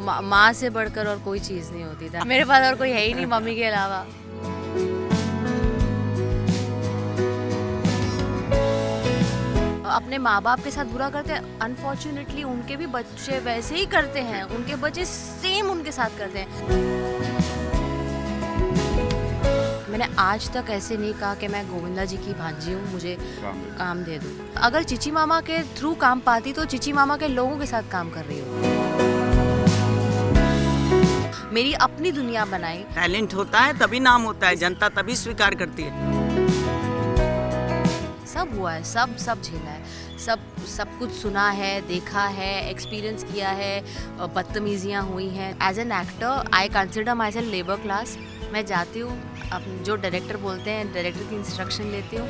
माँ से बढ़कर और कोई चीज़ नहीं होती था। मेरे पास और कोई है ही नहीं मम्मी के अलावा। अपने माँ बाप के साथ बुरा करते हैं, अनफॉर्चुनेटली उनके भी बच्चे वैसे ही करते हैं, उनके बच्चे सेम उनके साथ करते हैं। मैंने आज तक ऐसे नहीं कहा कि मैं गोविंदा जी की भांजी हूँ, मुझे काम दे दो। अगर चिची मामा के थ्रू काम पाती तो चिची मामा के लोगों के साथ काम कर रही हूँ। मेरी अपनी दुनिया बनाई। टैलेंट होता है तभी नाम होता है, जनता तभी स्वीकार करती है। सब हुआ है, सब झेला है, सब कुछ सुना है, देखा है, एक्सपीरियंस किया है, बदतमीजियाँ हुई हैं। As an actor I consider myself labour class. मैं जाती हूँ, अब जो डायरेक्टर बोलते हैं डायरेक्टर की इंस्ट्रक्शन लेती हूँ।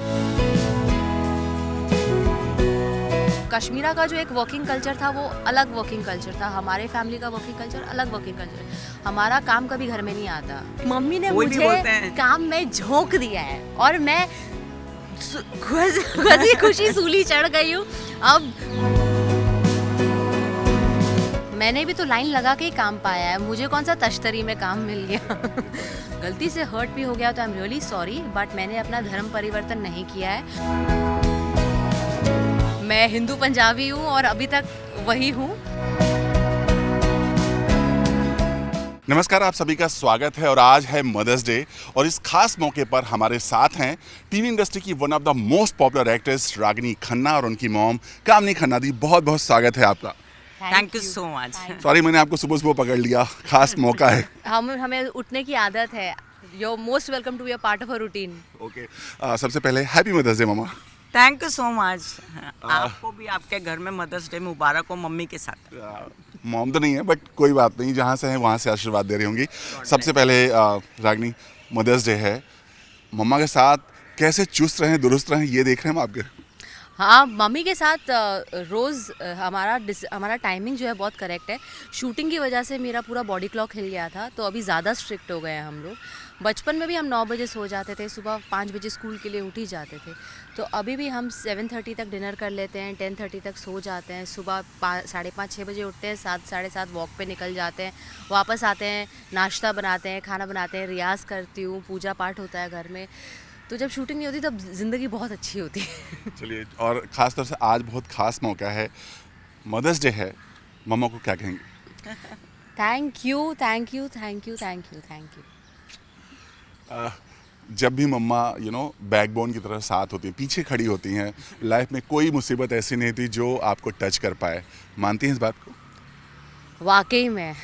कश्मीरा का जो एक वर्किंग कल्चर था वो अलग वर्किंग कल्चर था, हमारे फैमिली का वर्किंग कल्चर अलग वर्किंग कल्चर। हमारा काम कभी घर में नहीं आता। मम्मी ने मुझे काम में झोंक दिया है और मैं खुशी सूली चढ़ गई हूँ। अब मैंने भी तो लाइन लगा के ही काम पाया है, मुझे कौन सा तश्तरी में काम मिल गया। गलती से हर्ट भी हो गया तो I am really sorry, but मैंने अपना धर्म परिवर्तन नहीं किया है। मैं हिंदू पंजाबी हूँ और अभी तक वही हूँ। नमस्कार, आप सभी का स्वागत है और आज है मदर्स डे और इस खास मौके पर हमारे साथ हैं टीवी इंडस्ट्री की one of the most popular actress Ragini Khanna और उनकी मॉम कामनी खन्ना दी। बहुत बहुत स्वागत है आपका। Thank you so much. Sorry मैंने आपको सुबह पकड़ लिया, खास मौका है। हमें उठने की आदत है। You're most welcome to be a part of a routine. Okay, सबसे पहले happy mother's day mama. Thank you so much. आपको भी आपके घर में मदर्स डे मुबारक हो मम्मी के साथ। मॉम तो नहीं है बट कोई बात नहीं, जहाँ से है वहाँ से आशीर्वाद दे रही होंगी। सबसे पहले रागिनी, मदर्स डे है, मम्मा के साथ कैसे चुस्त रहें दुरुस्त रहें ये देख रहे हैं हम आपके। हाँ, मम्मी के साथ रोज़ हमारा टाइमिंग जो है बहुत करेक्ट है। शूटिंग की वजह से मेरा पूरा बॉडी क्लॉक हिल गया था, तो अभी ज़्यादा स्ट्रिक्ट हो गए हैं हम लोग। बचपन में भी हम 9 बजे सो जाते थे, सुबह 5 बजे स्कूल के लिए उठ ही जाते थे। तो अभी भी हम 7:30 तक डिनर कर लेते हैं, 10:30 तक सो जाते हैं, सुबह 5:30-6 बजे उठते हैं, 7-7:30 वॉक पे निकल जाते हैं, वापस आते हैं, नाश्ता बनाते हैं, खाना बनाते हैं, रियाज़ करती हूँ, पूजा पाठ होता है घर में। तो जब शूटिंग नहीं होती तब ज़िंदगी बहुत अच्छी होती है। चलिए, और ख़ास तौर से आज बहुत ख़ास मौका है, मदर्स डे है, मम्मा को क्या कहेंगे? Thank you, thank you, thank you, thank you, thank you. जब भी मम्मा बैकबोन की तरह साथ होती हैं, पीछे खड़ी होती हैं, लाइफ में कोई मुसीबत ऐसी नहीं थी जो आपको टच कर पाए, मानती हैं इस बात को? वाकई में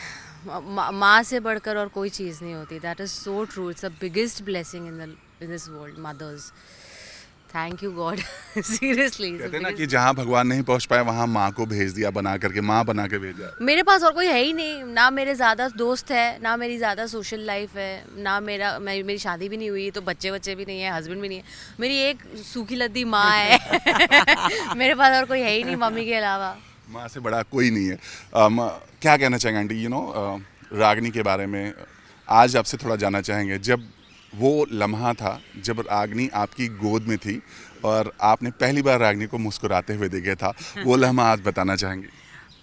माँ से बढ़कर और कोई चीज़ नहीं होती। That is so true. It's the biggest blessing in this world, mothers. Thank you God. Seriously कहते हैं ना कि जहाँ भगवान नहीं पहुँच पाए वहाँ माँ को भेज दिया, बना करके माँ बना के भेजा। मेरे पास और कोई है ही नहीं, ना मेरे ज़्यादा दोस्त है, ना मेरी ज़्यादा सोशल लाइफ है, ना मेरी शादी भी नहीं हुई, तो बच्चे भी नहीं है, हस्बैंड भी नहीं है। मेरी एक सूखी लद्दी माँ है। मेरे पास और कोई है ही नहीं मम्मी के अलावा। माँ से बड़ा कोई नहीं है। क्या कहना चाहेंगे आंटी, रागिनी के बारे में आज आपसे थोड़ा जानना चाहेंगे। जब वो लम्हा था जब रागिनी आपकी गोद में थी और आपने पहली बार रागिनी को मुस्कुराते हुए देखा था, वो लम्हा आज बताना चाहेंगे?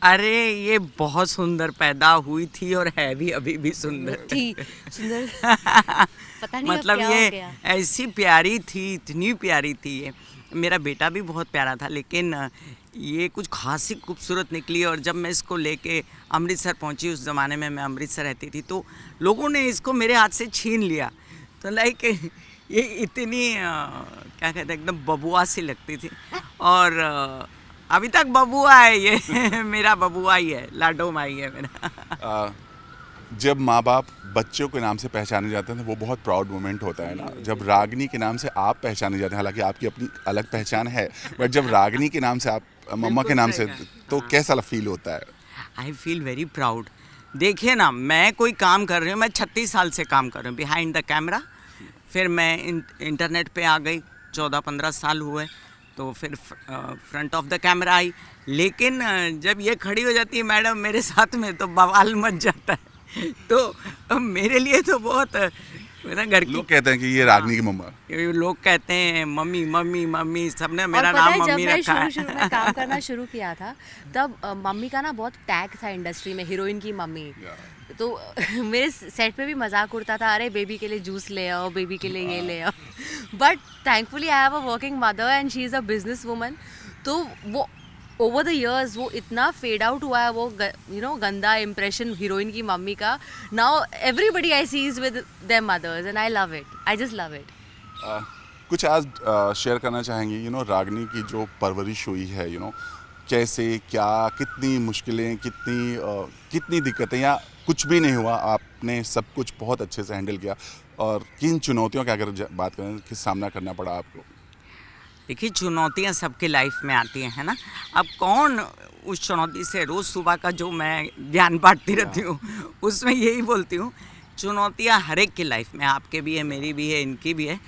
अरे ये बहुत सुंदर पैदा हुई थी और है भी, अभी भी सुंदर थी। सुंदर पता नहीं मतलब क्या ये हो गया। ऐसी प्यारी थी, इतनी प्यारी थी ये। मेरा बेटा भी बहुत प्यारा था, लेकिन ये कुछ खासी खूबसूरत निकली। और जब मैं इसको लेके अमृतसर पहुंची, उस ज़माने में मैं अमृतसर रहती थी, तो लोगों ने इसको मेरे हाथ से छीन लिया। तो लाइक ये इतनी क्या कहते हैं, एकदम बबुआ सी लगती थी। और अभी तक बबुआ है ये। मेरा बबुआ ही है, लाडो माई है मेरा। जब माँ बाप बच्चों के नाम से पहचाने जाते हैं तो वो बहुत प्राउड मोमेंट होता है ना। जब रागिनी के नाम से आप पहचाने जाते हैं, हालांकि आपकी अपनी अलग पहचान है, बट जब रागिनी के नाम से आप मम्मा के नाम से, तो कैसा फील होता है? I feel very proud. देखिए ना, मैं कोई काम कर रही हूँ, मैं 36 साल से काम कर रही हूँ बिहाइंड द कैमरा। फिर मैं इंटरनेट पे आ गई, 14-15 साल हुए, तो फिर front of the camera I. लेकिन जब ये खड़ी हो जाती है मैडम मेरे साथ में, तो बवाल मच जाता है। तो मेरे लिए तो बहुत मेरा घर की लोग कहते हैं कि ये रागनी की मम्मा। ये लोग कहते हैं मम्मी मम्मी मम्मी, सबने और मेरा पता नाम है जब मम्मी मैं रखा है। शुरू में काम करना शुरू किया था तब मम्मी का ना बहुत टैग था इंडस्ट्री में, हीरोइन की मम्मी। तो मेरे सेट पे भी मजाक उड़ता था, अरे बेबी के लिए जूस ले आओ, बेबी के लिए ये ले आओ। But thankfully I have a working mother and she is a business woman. तो वो ओवर द इयर्स वो इतना फेड आउट हुआ है, वो गंदा इम्प्रेशन हीरोइन की मम्मी का। Now everybody I see is with their mothers and I love it, I just love it. कुछ आज शेयर करना चाहेंगी रागनी की जो परवरिश हुई है कैसे, क्या, कितनी मुश्किलें, कितनी दिक्कतें, या कुछ भी नहीं हुआ, आपने सब कुछ बहुत अच्छे से हैंडल किया, और किन चुनौतियों का अगर बात करें कि सामना करना पड़ा आपको? देखिए, चुनौतियाँ सबके लाइफ में आती हैं, है ना। अब कौन उस चुनौती से, रोज़ सुबह का जो मैं ज्ञान बांटती रहती हूँ उसमें यही बोलती हूँ, चुनौतियाँ हर एक की लाइफ में, आपके भी है, मेरी भी है, इनकी भी है।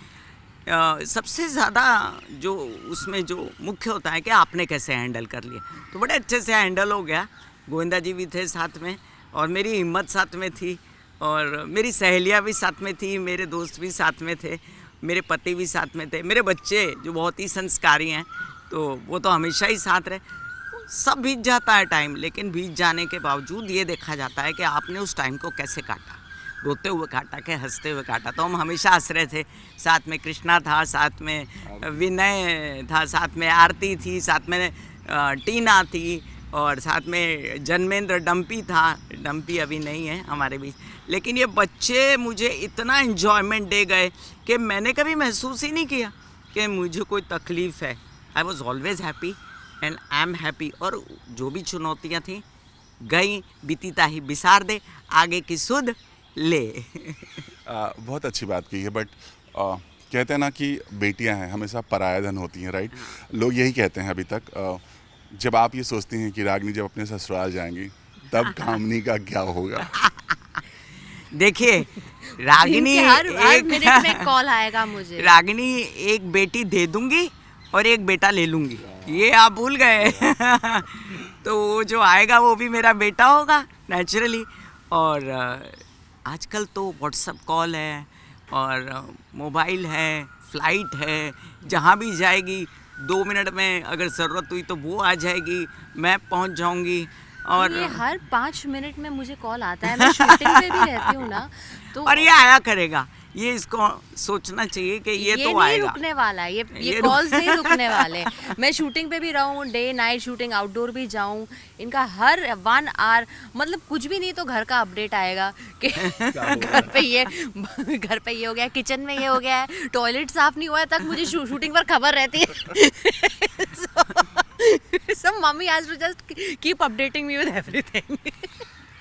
सबसे ज़्यादा जो उसमें जो मुख्य होता है कि आपने कैसे हैंडल कर लिया, तो बड़े अच्छे से हैंडल हो गया। गोविंदा जी भी थे साथ में, और मेरी हिम्मत साथ में थी, और मेरी सहेलियाँ भी साथ में थी, मेरे दोस्त भी साथ में थे, मेरे पति भी साथ में थे, मेरे बच्चे जो बहुत ही संस्कारी हैं तो वो तो हमेशा ही साथ रहे। सब बीत जाता है टाइम, लेकिन बीत जाने के बावजूद ये देखा जाता है कि आपने उस टाइम को कैसे काटा, रोते हुए काटा कि हंसते हुए काटा। तो हम हमेशा हंस रहे थे, साथ में कृष्णा था, साथ में विनय था, साथ में आरती थी, साथ में टीना थी, और साथ में जन्मेंद्र डम्पी था। डम्पी अभी नहीं है हमारे बीच, लेकिन ये बच्चे मुझे इतना इन्जॉयमेंट दे गए कि मैंने कभी महसूस ही नहीं किया कि मुझे कोई तकलीफ़ है। I was always happy and I am happy. और जो भी चुनौतियाँ थी गई, बीती ताही बिसार दे, आगे की सुध ले। बहुत अच्छी बात की है, बट कहते हैं ना कि बेटियां हैं हमेशा पराया धन होती हैं, राइट? लोग यही कहते हैं अभी तक। जब आप ये सोचती हैं कि रागनी जब अपने ससुराल जाएंगी तब कामनी का क्या होगा? देखिए, रागिनी हर एक मिनट में कॉल आएगा मुझे। रागिनी एक बेटी दे दूंगी और एक बेटा ले लूंगी, ये आप भूल गए। तो वो जो आएगा वो भी मेरा बेटा होगा नेचुरली। और आजकल तो व्हाट्सअप कॉल है और मोबाइल है, फ्लाइट है, जहाँ भी जाएगी 2 मिनट में अगर ज़रूरत हुई तो वो आ जाएगी, मैं पहुंच जाऊंगी। और ये हर 5 मिनट में मुझे कॉल आता है, मैं शूटिंग पे भी रहती हूँ ना, तो और ये आया करेगा, ये इसको सोचना चाहिए कि ये तो नहीं आएगा। रुकने वाला है, ये ये कॉल्स नहीं रुकने वाले। मैं शूटिंग पे भी रहूँ, डे नाइट शूटिंग, आउटडोर भी जाऊँ, इनका हर 1 आवर, मतलब कुछ भी नहीं तो घर का अपडेट आएगा कि घर पे ये हो गया, किचन में ये हो गया है, टॉयलेट साफ नहीं हुआ है, तक मुझे शूटिंग पर खबर रहती है। So mummy has to just keep updating me with everything.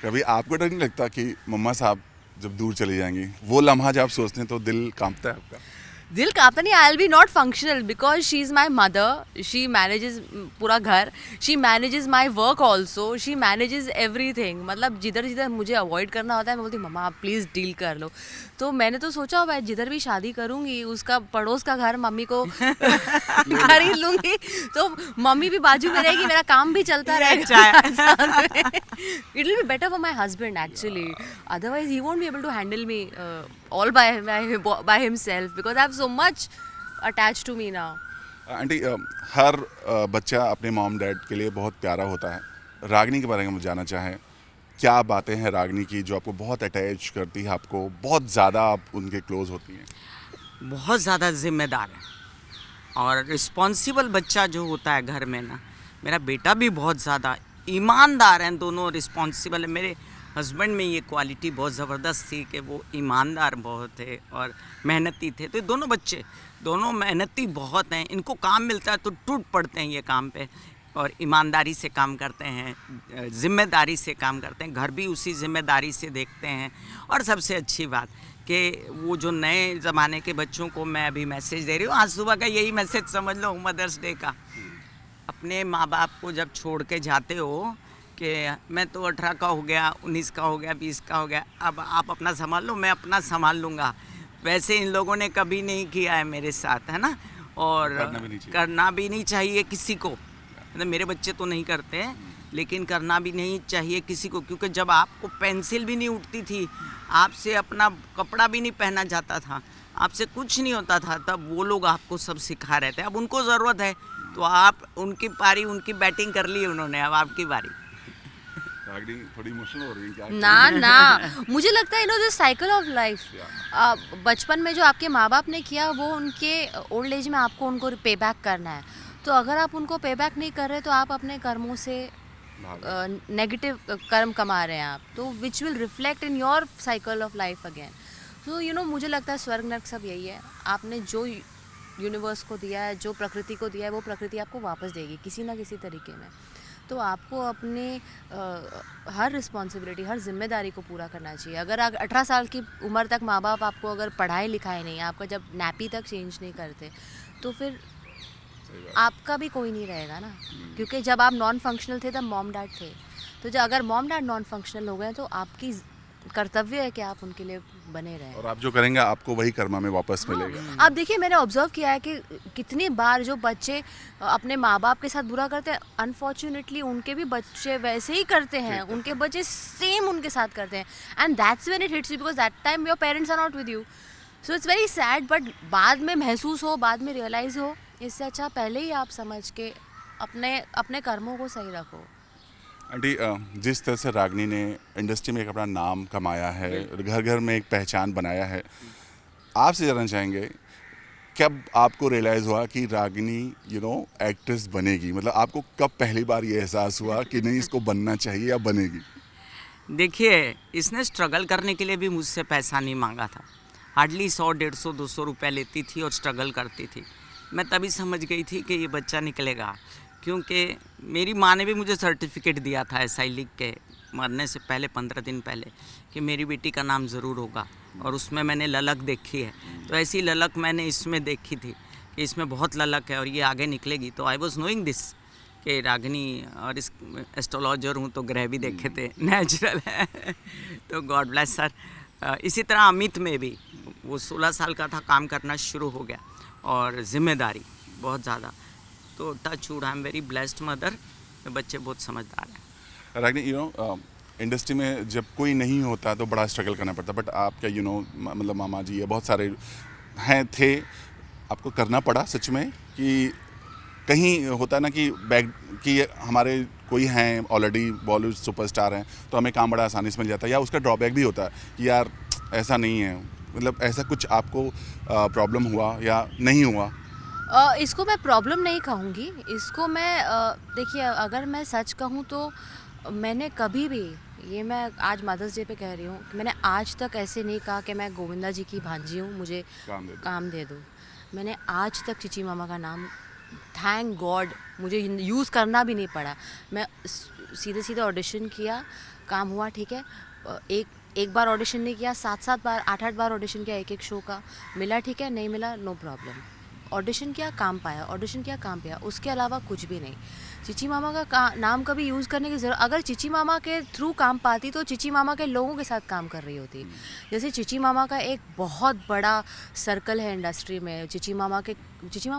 कभी आपको डर नहीं लगता कि मम्मा साहब जब दूर चली जाएंगी, वो लम्हा जब आप सोचते हैं तो दिल कांपता है आपका? दिल कांपता नहीं, I will be not functional because she is my mother, she manages पूरा घर, she manages my work also, she manages everything. मतलब जिधर जिधर मुझे अवॉइड करना होता है मैं बोलती हूँ मम्मा आप प्लीज़ डील कर लो। तो मैंने तो सोचा हुआ है जिधर भी शादी करूँगी उसका पड़ोस का घर मम्मी को खरीद लूँगी, तो मम्मी भी बाजू में रहेगी, मेरा काम भी चलता रहेगा। It will be better for my husband actually, otherwise he won't be able to handle me all by himself because I have so much attached to me now. Aunty, हर बच्चा अपने मॉम डैड के लिए बहुत प्यारा होता है। रागनी के बारे में मुझे जानना चाहें, क्या बातें हैं रागनी की जो आपको बहुत अटैच करती है, आपको बहुत ज़्यादा आप उनके क्लोज होती हैं? बहुत ज़्यादा जिम्मेदार है और रिस्पॉन्सिबल बच्चा जो होता है घर में ना, मेरा बेटा भी बहुत ज़्यादा ईमानदार हैं, दोनों रिस्पॉन्सिबल है। मेरे हस्बैंड में ये क्वालिटी बहुत ज़बरदस्त थी कि वो ईमानदार बहुत थे और मेहनती थे। तो दोनों बच्चे दोनों मेहनती बहुत हैं, इनको काम मिलता है तो टूट पड़ते हैं ये काम पे और ईमानदारी से काम करते हैं, ज़िम्मेदारी से काम करते हैं, घर भी उसी ज़िम्मेदारी से देखते हैं। और सबसे अच्छी बात कि वो जो नए ज़माने के बच्चों को मैं अभी मैसेज दे रही हूँ, आज सुबह का यही मैसेज समझ लो मदर्स डे का, अपने माँ बाप को जब छोड़ के जाते हो कि मैं तो 18 का हो गया, 19 का हो गया, 20 का हो गया, अब आप अपना संभाल लो, मैं अपना संभाल लूँगा। वैसे इन लोगों ने कभी नहीं किया है मेरे साथ, है ना, और करना भी नहीं चाहिए किसी को। मतलब मेरे बच्चे तो नहीं करते हैं, लेकिन करना भी नहीं चाहिए किसी को, क्योंकि जब आपको पेंसिल भी नहीं उठती थी, आपसे अपना कपड़ा भी नहीं पहना जाता था, आपसे कुछ नहीं होता था, तब वो लोग आपको सब सिखा रहे थे। अब उनको ज़रूरत है तो आप उनकी पारी, उनकी बैटिंग कर ली उन्होंने, अब आपकी बारी। रागिनी थोड़ी इमोशनल हो रही है क्या? ना ना, मुझे लगता है दिस साइकिल ऑफ लाइफ, बचपन में जो आपके माँ बाप ने किया वो उनके ओल्ड एज में आपको उनको पे बैक करना है। तो अगर आप उनको पे बैक नहीं कर रहे तो आप अपने कर्मों से नेगेटिव कर्म कमा रहे हैं आप, तो which will reflect in your cycle of life again. तो मुझे लगता है स्वर्ग नर्क सब यही है। आपने जो यूनिवर्स को दिया है, जो प्रकृति को दिया है, वो प्रकृति आपको वापस देगी किसी ना किसी तरीके में। तो आपको अपने हर रिस्पॉन्सिबिलिटी, हर जिम्मेदारी को पूरा करना चाहिए। अगर 18 साल की उम्र तक माँ बाप आपको अगर पढ़ाई लिखाई नहीं, आपका जब नैपी तक चेंज नहीं करते, तो फिर आपका भी कोई नहीं रहेगा ना। क्योंकि जब आप नॉन फंक्शनल थे तब मॉम डैड थे, तो जब अगर मॉम डैड नॉन फंक्शनल हो गए तो आपकी कर्तव्य है कि आप उनके लिए बने रहें। और आप जो करेंगे आपको वही कर्मा में वापस मिलेगा। आप देखिए, मैंने ऑब्जर्व किया है कि कितनी बार जो बच्चे अपने माँ बाप के साथ बुरा करते हैं, अनफॉर्चुनेटली उनके भी बच्चे वैसे ही करते हैं, उनके बच्चे सेम उनके साथ करते हैं। And that's when it hits you, because that time your parents are not with you, so it's very sad. But बाद में महसूस हो, बाद में रियलाइज़ हो, इससे अच्छा पहले ही आप समझ के अपने कर्मों को सही रखो। आंटी, जिस तरह से रागिनी ने इंडस्ट्री में एक अपना नाम कमाया है, घर घर में एक पहचान बनाया है, आपसे जानना चाहेंगे कब आपको रियलाइज़ हुआ कि रागिनी एक्ट्रेस बनेगी? मतलब आपको कब पहली बार ये एहसास हुआ कि नहीं इसको बनना चाहिए या बनेगी? देखिए, इसने स्ट्रगल करने के लिए भी मुझसे पैसा नहीं मांगा था। हार्डली 100, 150, 200 रुपये लेती थी और स्ट्रगल करती थी। मैं तभी समझ गई थी कि ये बच्चा निकलेगा, क्योंकि मेरी माँ ने भी मुझे सर्टिफिकेट दिया था SI लिख के मरने से पहले 15 दिन पहले कि मेरी बेटी का नाम ज़रूर होगा, और उसमें मैंने ललक देखी है। तो ऐसी ललक मैंने इसमें देखी थी कि इसमें बहुत ललक है और ये आगे निकलेगी। तो आई वॉज नोइंग दिस कि रागिनी, और इस एस्ट्रोलॉजर हूँ तो ग्रह भी देखे थे, नेचुरल है। तो गॉड ब्लेस सर। इसी तरह अमित में भी वो 16 साल का था, काम करना शुरू हो गया और ज़िम्मेदारी बहुत ज़्यादा। तो touch wood, I am very blessed mother, बच्चे बहुत समझदार हैं। रागिनी, इंडस्ट्री में जब कोई नहीं होता तो बड़ा स्ट्रगल करना पड़ता, बट आपका मतलब मामा जी है, बहुत सारे थे, आपको करना पड़ा सच में? कि कहीं होता ना कि हमारे कोई हैं ऑलरेडी बॉलीवुड सुपरस्टार हैं तो हमें काम बड़ा आसानी से मिल जाता है, या उसका ड्रॉबैक भी होता है कि यार ऐसा नहीं है? मतलब ऐसा कुछ आपको प्रॉब्लम हुआ या नहीं हुआ? इसको मैं प्रॉब्लम नहीं कहूँगी, इसको मैं देखिए, अगर मैं सच कहूँ तो मैंने कभी भी, ये मैं आज मदर्स डे पे कह रही हूँ, मैंने आज तक ऐसे नहीं कहा कि मैं गोविंदा जी की भांजी हूँ, मुझे काम दे दो। मैंने आज तक चिची मामा का नाम, थैंक गॉड, मुझे यूज़ करना भी नहीं पड़ा। मैं सीधे सीधे ऑडिशन किया, काम हुआ, ठीक है। एक बार ऑडिशन नहीं किया, 7-7 बार, 8-8 बार ऑडिशन किया एक शो का, मिला ठीक है, नहीं मिला नो प्रॉब्लम। ऑडिशन किया, काम पाया, ऑडिशन किया, काम पाया, उसके अलावा कुछ भी नहीं। चिची मामा का नाम कभी यूज़ करने की ज़रूरत, अगर चिची मामा के थ्रू काम पाती तो चिची मामा के लोगों के साथ काम कर रही होती। जैसे चिची मामा का एक बहुत बड़ा सर्कल है इंडस्ट्री में। चिची मामा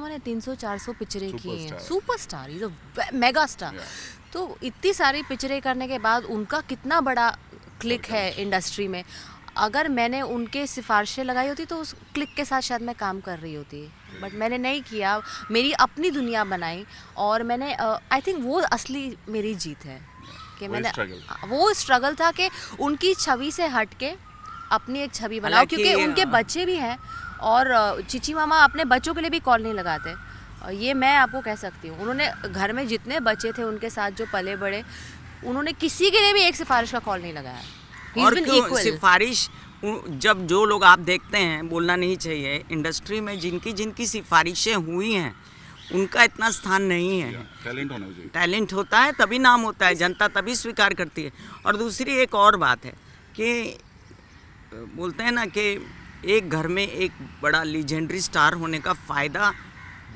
ने 300-400 पिक्चरें की हैं, superstar, is a mega star. तो इतनी सारी पिक्चरें करने के बाद उनका कितना बड़ा क्लिक है इंडस्ट्री में। अगर मैंने उनके सिफारिशें लगाई होती तो उस क्लिक के साथ शायद मैं काम कर रही होती, बट मैंने नहीं किया, मेरी अपनी दुनिया बनाई। और मैंने आई थिंक वो असली मेरी जीत है कि मैंने वो स्ट्रगल था कि उनकी छवि से हट के अपनी एक छवि बनाओ, क्योंकि उनके बच्चे भी हैं और चिची मामा अपने बच्चों के लिए भी कॉल नहीं लगाते। ये मैं आपको कह सकती हूँ, उन्होंने घर में जितने बच्चे थे उनके साथ जो पले बड़े, उन्होंने किसी के लिए भी एक सिफारिश का कॉल नहीं लगाया। और क्यों सिफारिश, जब जो लोग आप देखते हैं, बोलना नहीं चाहिए, इंडस्ट्री में जिनकी सिफारिशें हुई हैं उनका इतना स्थान नहीं है। टैलेंट होना चाहिए, टैलेंट होता है तभी नाम होता है, जनता तभी स्वीकार करती है। और दूसरी एक और बात है कि बोलते हैं ना कि एक घर में एक बड़ा लीजेंडरी स्टार होने का फ़ायदा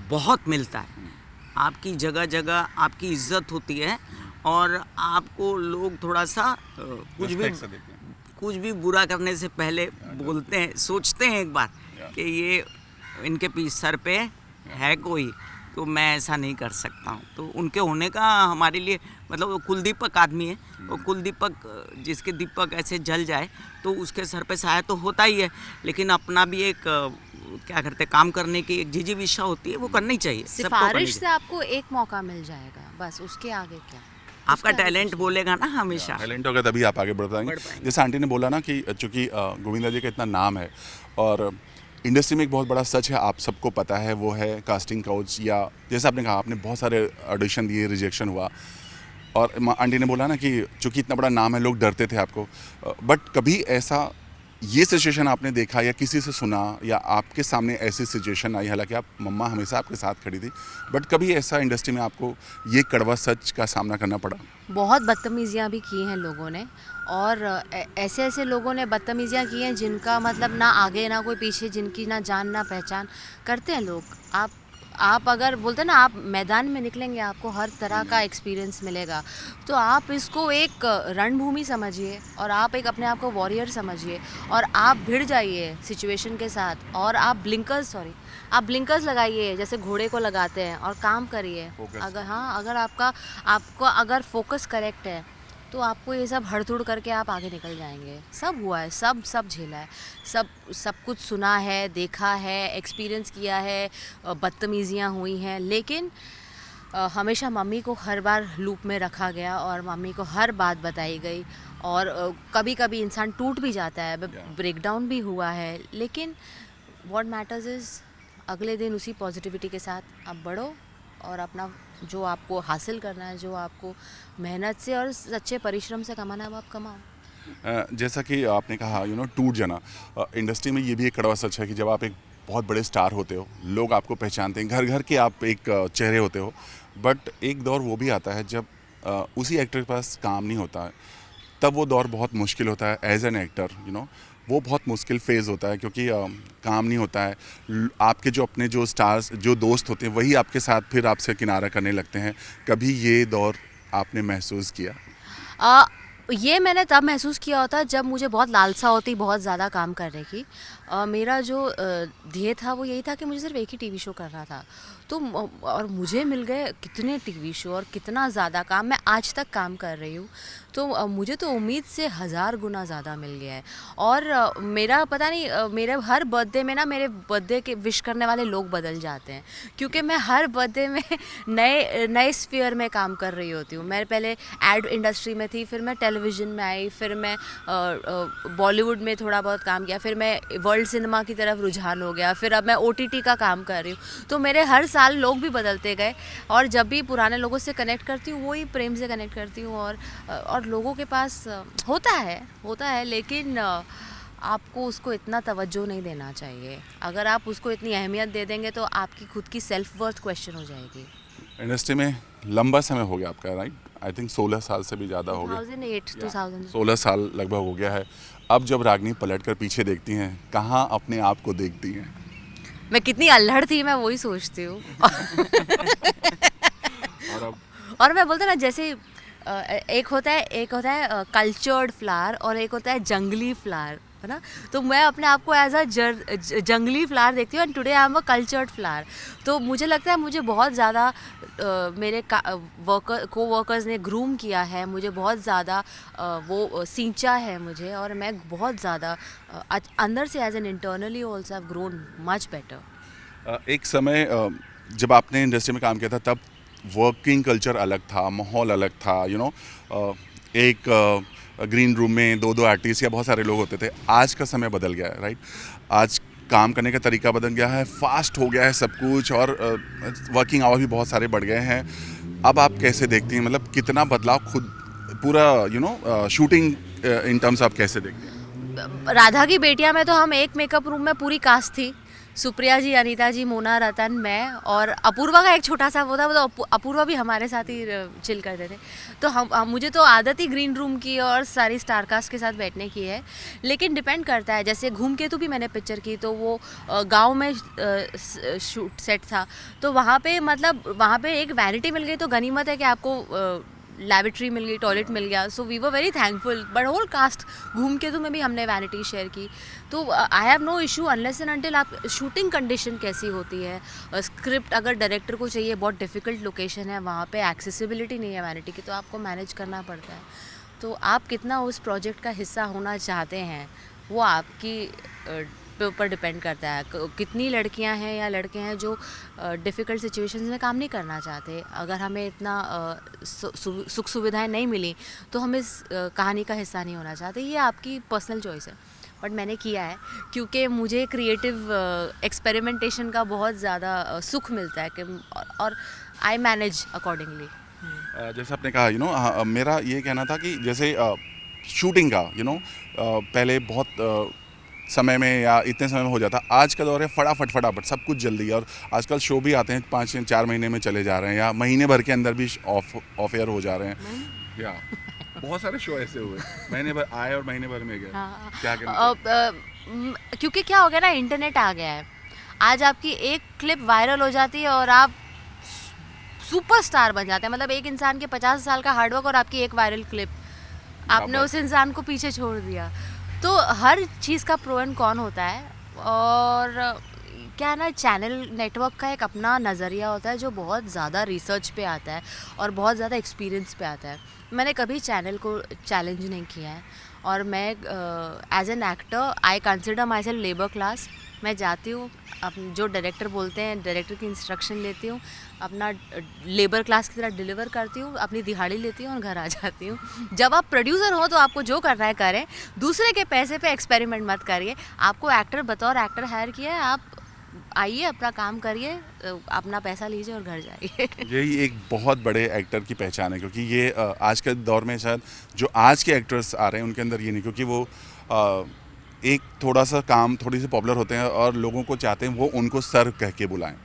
बहुत मिलता है। आपकी जगह जगह आपकी इज्जत होती है और आपको लोग थोड़ा सा कुछ भी बुरा करने से पहले बोलते हैं, सोचते हैं एक बार कि ये इनके पीछे सर पे है कोई, तो मैं ऐसा नहीं कर सकता हूँ। तो उनके होने का हमारे लिए मतलब वो कुलदीपक आदमी है, और कुलदीपक जिसके दीपक ऐसे जल जाए तो उसके सर पे साया तो होता ही है, लेकिन अपना भी एक क्या करते हैं, काम करने की एक जिजीविषा होती है, वो करनी चाहिए, सबको करनी सिफारिश से चाहिए। आपको एक मौका मिल जाएगा, बस उसके आगे क्या? आपका उसके आगे टैलेंट कुछ बोलेगा ना हमेशा। टैलेंट होगा तभी आप आगे बढ़ पाएंगे। बढ़ पाएंगे। जैसे आंटी ने बोला ना कि चूंकि गोविंदा जी का इतना नाम है और इंडस्ट्री में एक बहुत बड़ा सच है, आप सबको पता है, वो है कास्टिंग काउच, या जैसे आपने कहा आपने बहुत सारे ऑडिशन दिए, रिजेक्शन हुआ। और आंटी ने बोला ना कि चूंकि इतना बड़ा नाम है लोग डरते थे आपको, बट कभी ऐसा ये सिचुएशन आपने देखा या किसी से सुना या आपके सामने ऐसी सिचुएशन आई, हालांकि आप मम्मा हमेशा आपके साथ खड़ी थी, बट कभी ऐसा इंडस्ट्री में आपको ये कड़वा सच का सामना करना पड़ा? बहुत बदतमीजियाँ भी की हैं लोगों ने, और ऐसे ऐसे लोगों ने बदतमीजियाँ की हैं जिनका मतलब ना आगे ना कोई पीछे, जिनकी ना जान ना पहचान। करते हैं लोग। आप अगर बोलते हैं ना, आप मैदान में निकलेंगे आपको हर तरह का एक्सपीरियंस मिलेगा, तो आप इसको एक रणभूमि समझिए और आप एक अपने आप को वॉरियर समझिए, और आप भिड़ जाइए सिचुएशन के साथ, और आप ब्लिंकर्स लगाइए जैसे घोड़े को लगाते हैं, और काम करिए। Focus। अगर आपका अगर फोकस करेक्ट है तो आपको ये सब हड़तुड़ करके आप आगे निकल जाएंगे। सब हुआ है, सब झेला है, सब कुछ सुना है, देखा है, एक्सपीरियंस किया है, बदतमीज़ियाँ हुई हैं, लेकिन हमेशा मम्मी को हर बार लूप में रखा गया और मम्मी को हर बात बताई गई। और कभी कभी इंसान टूट भी जाता है, ब्रेकडाउन भी हुआ है, लेकिन व्हाट मैटर्स इज़ अगले दिन उसी पॉजिटिविटी के साथ आप बढ़ो और अपना जो आपको हासिल करना है, जो आपको मेहनत से और सच्चे परिश्रम से कमाना है, वो आप कमाओ। जैसा कि आपने कहा टूट जाना, इंडस्ट्री में ये भी एक कड़वा सच है कि जब आप एक बहुत बड़े स्टार होते हो, लोग आपको पहचानते हैं, घर घर के आप एक चेहरे होते हो, बट एक दौर वो भी आता है जब उसी एक्टर के पास काम नहीं होता है, तब वो दौर बहुत मुश्किल होता है एज एन एक्टर। वो बहुत मुश्किल फेज़ होता है क्योंकि काम नहीं होता है, आपके जो अपने जो स्टार्स जो दोस्त होते हैं वही आपके साथ फिर आपसे किनारा करने लगते हैं। कभी ये दौर आपने महसूस किया? ये मैंने तब महसूस किया होता जब मुझे बहुत लालसा होती बहुत ज़्यादा काम करने की। मेरा जो ध्येय था वो यही था कि मुझे सिर्फ एक ही टीवी शो करना था, तो और मुझे मिल गए कितने टीवी शो और कितना ज़्यादा काम, मैं आज तक काम कर रही हूँ, तो मुझे तो उम्मीद से 1000 गुना ज़्यादा मिल गया है। और मेरा पता नहीं, मेरे हर बर्थडे में ना मेरे बर्थडे के विश करने वाले लोग बदल जाते हैं, क्योंकि मैं हर बर्थडे में नए स्फीयर में काम कर रही होती हूँ। मैं पहले एड इंडस्ट्री में थी, फिर मैं टेलीविज़न में आई, फिर मैं बॉलीवुड में थोड़ा बहुत काम किया, फिर मैं वर्ल्ड सिनेमा की तरफ रुझान हो गया, फिर अब मैं OTT का काम कर रही हूँ। तो मेरे हर साल लोग भी बदलते गए, और जब भी पुराने लोगों से कनेक्ट करती हूँ वही प्रेम से कनेक्ट करती हूँ। और लोगों के पास होता है, लेकिन आपको उसको इतना तवज्जो नहीं देना चाहिए। अगर आप उसको इतनी अहमियत दे देंगे तो आपकी खुद की सेल्फ वर्थ क्वेश्चन हो जाएगी। इंडस्ट्री में लंबा समय हो गया आपका, राइट? आई थिंक 16 साल से भी ज़्यादा हो गया। 2008 16 साल लगभग हो गया है। अब जब रागनी पलट कर पीछे देखती हैं, कहाँ अपने आप को देखती हैं? मैं कितनी अल्हड़ थी, मैं वही सोचती हूँ। और अब और मैं बोलते ना, जैसे एक होता है कल्चर्ड फ्लावर और एक होता है जंगली फ्लावर, है ना। तो मैं अपने आप को एज अ जंगली फ्लावर देखती हूँ, and today I am a cultured flower. तो मुझे लगता है मुझे बहुत ज़्यादा मेरे कोवर्कर्स ने ग्रूम किया है, मुझे बहुत ज़्यादा वो सींचा है मुझे, और मैं बहुत ज़्यादा अंदर से as an internally also have grown much better. एक समय जब आपने इंडस्ट्री में काम किया था तब वर्किंग कल्चर अलग था, माहौल अलग था, एक ग्रीन रूम में 2-2 आर्टिस्ट या बहुत सारे लोग होते थे। आज का समय बदल गया है, राइट? आज काम करने का तरीका बदल गया है, फास्ट हो गया है सब कुछ, और वर्किंग आवर भी बहुत सारे बढ़ गए हैं। अब आप कैसे देखती हैं, मतलब कितना बदलाव खुद पूरा शूटिंग इन टर्म्स आप कैसे देखती हैं? राधा की बेटियां में तो हम एक मेकअप रूम में पूरी कास्ट थी, सुप्रिया जी, अनीता जी, मोना, रतन, मैं, और अपूर्वा का एक छोटा सा वो था, वो तो अपूर्वा भी हमारे साथ ही चिल करते थे। तो मुझे तो आदत ही ग्रीन रूम की और सारी स्टार कास्ट के साथ बैठने की है, लेकिन डिपेंड करता है। जैसे धूमकेतु भी मैंने पिक्चर की, तो वो गांव में शूट सेट था, तो वहाँ पे एक वैनिटी मिल गई तो गनीमत है कि आपको लैबोरेटरी मिल गई, टॉयलेट मिल गया, so we were very thankful. But whole cast घूम के तो में भी हमने वैनिटी शेयर की। तो I have no issue unless and until आप शूटिंग कंडीशन कैसी होती है, स्क्रिप्ट अगर डायरेक्टर को चाहिए, बहुत डिफ़िकल्ट लोकेशन है, वहाँ पे एक्सेसिबिलिटी नहीं है वैनिटी की, तो आपको मैनेज करना पड़ता है। तो आप कितना उस प्रोजेक्ट का हिस्सा होना चाहते हैं वो आपकी पे ऊपर डिपेंड करता है। कितनी लड़कियां हैं या लड़के हैं जो डिफ़िकल्ट सिचुएशंस में काम नहीं करना चाहते। अगर हमें इतना सुख सुविधाएं नहीं मिली तो हम इस कहानी का हिस्सा नहीं होना चाहते। ये आपकी पर्सनल चॉइस है, बट मैंने किया है क्योंकि मुझे क्रिएटिव एक्सपेरिमेंटेशन का बहुत ज़्यादा सुख मिलता है कि और आई मैनेज अकॉर्डिंगली। जैसे आपने कहा मेरा ये कहना था कि जैसे शूटिंग का पहले बहुत समय में या इतने समय में हो जाता, आज का दौर है फटाफट सब कुछ जल्दी है। और आजकल शो भी आते हैं 5-4 महीने में चले जा रहे हैं या महीने भर के अंदर भी ऑफ एयर हो जा रहे हैं। या बहुत सारे शो ऐसे हुए महीने भर आए और महीने भर में गए। हाँ, क्या कहना क्योंकि क्या हो गया ना, इंटरनेट आ गया है। आज आपकी एक क्लिप वायरल हो जाती है और आप सुपरस्टार बन जाते हैं। मतलब एक इंसान के 50 साल का हार्डवर्क और आपकी एक वायरल क्लिप, आपने उस इंसान को पीछे छोड़ दिया। तो हर चीज़ का प्रो एंड कॉन होता है। और क्या है ना, चैनल नेटवर्क का एक अपना नज़रिया होता है जो बहुत ज़्यादा रिसर्च पे आता है और बहुत ज़्यादा एक्सपीरियंस पे आता है। मैंने कभी चैनल को चैलेंज नहीं किया है और मैं as an actor I consider myself labour class. मैं जाती हूँ, जो डायरेक्टर बोलते हैं डायरेक्टर की इंस्ट्रक्शन लेती हूँ, अपना लेबर क्लास की तरह डिलीवर करती हूँ, अपनी दिहाड़ी लेती हूँ और घर आ जाती हूँ। जब आप प्रोड्यूसर हो तो आपको जो करना है करें, दूसरे के पैसे पे एक्सपेरिमेंट मत करिए। आपको एक्टर बतौर एक्टर हायर किया है, आप आइए अपना काम करिए, अपना पैसा लीजिए और घर जाइए। यही एक बहुत बड़े एक्टर की पहचान है, क्योंकि ये आज के दौर में शायद जो आज के एक्टर्स आ रहे हैं उनके अंदर ये नहीं, क्योंकि वो एक थोड़ा सा काम थोड़ी सी पॉपुलर होते हैं और लोगों को चाहते हैं वो उनको सर कह के बुलाएं।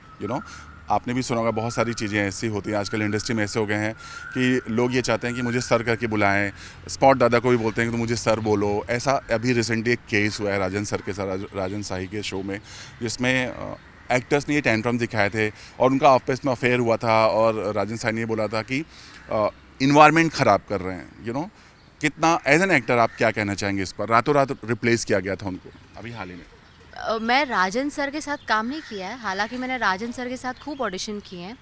आपने भी सुना होगा बहुत सारी चीज़ें ऐसी होती हैं आजकल इंडस्ट्री में, ऐसे हो गए हैं कि लोग ये चाहते हैं कि मुझे सर करके बुलाएं। स्पॉट दादा को भी बोलते हैं कि तो मुझे सर बोलो। ऐसा अभी रिसेंटली एक केस हुआ है राजन सर के साथ, राजन शाही के शो में, जिसमें एक्टर्स ने ये टेंट्रम दिखाए थे और उनका आपस में अफेयर हुआ था और राजन शाही ने बोला था कि इन्वायरमेंट ख़राब कर रहे हैं। कितना एज एन एक्टर आप क्या कहना चाहेंगे इस पर? रातों रात रिप्लेस किया गया था उनको अभी हाल ही में। मैं राजन सर के साथ काम नहीं किया है, हालांकि मैंने राजन सर के साथ खूब ऑडिशन किए हैं।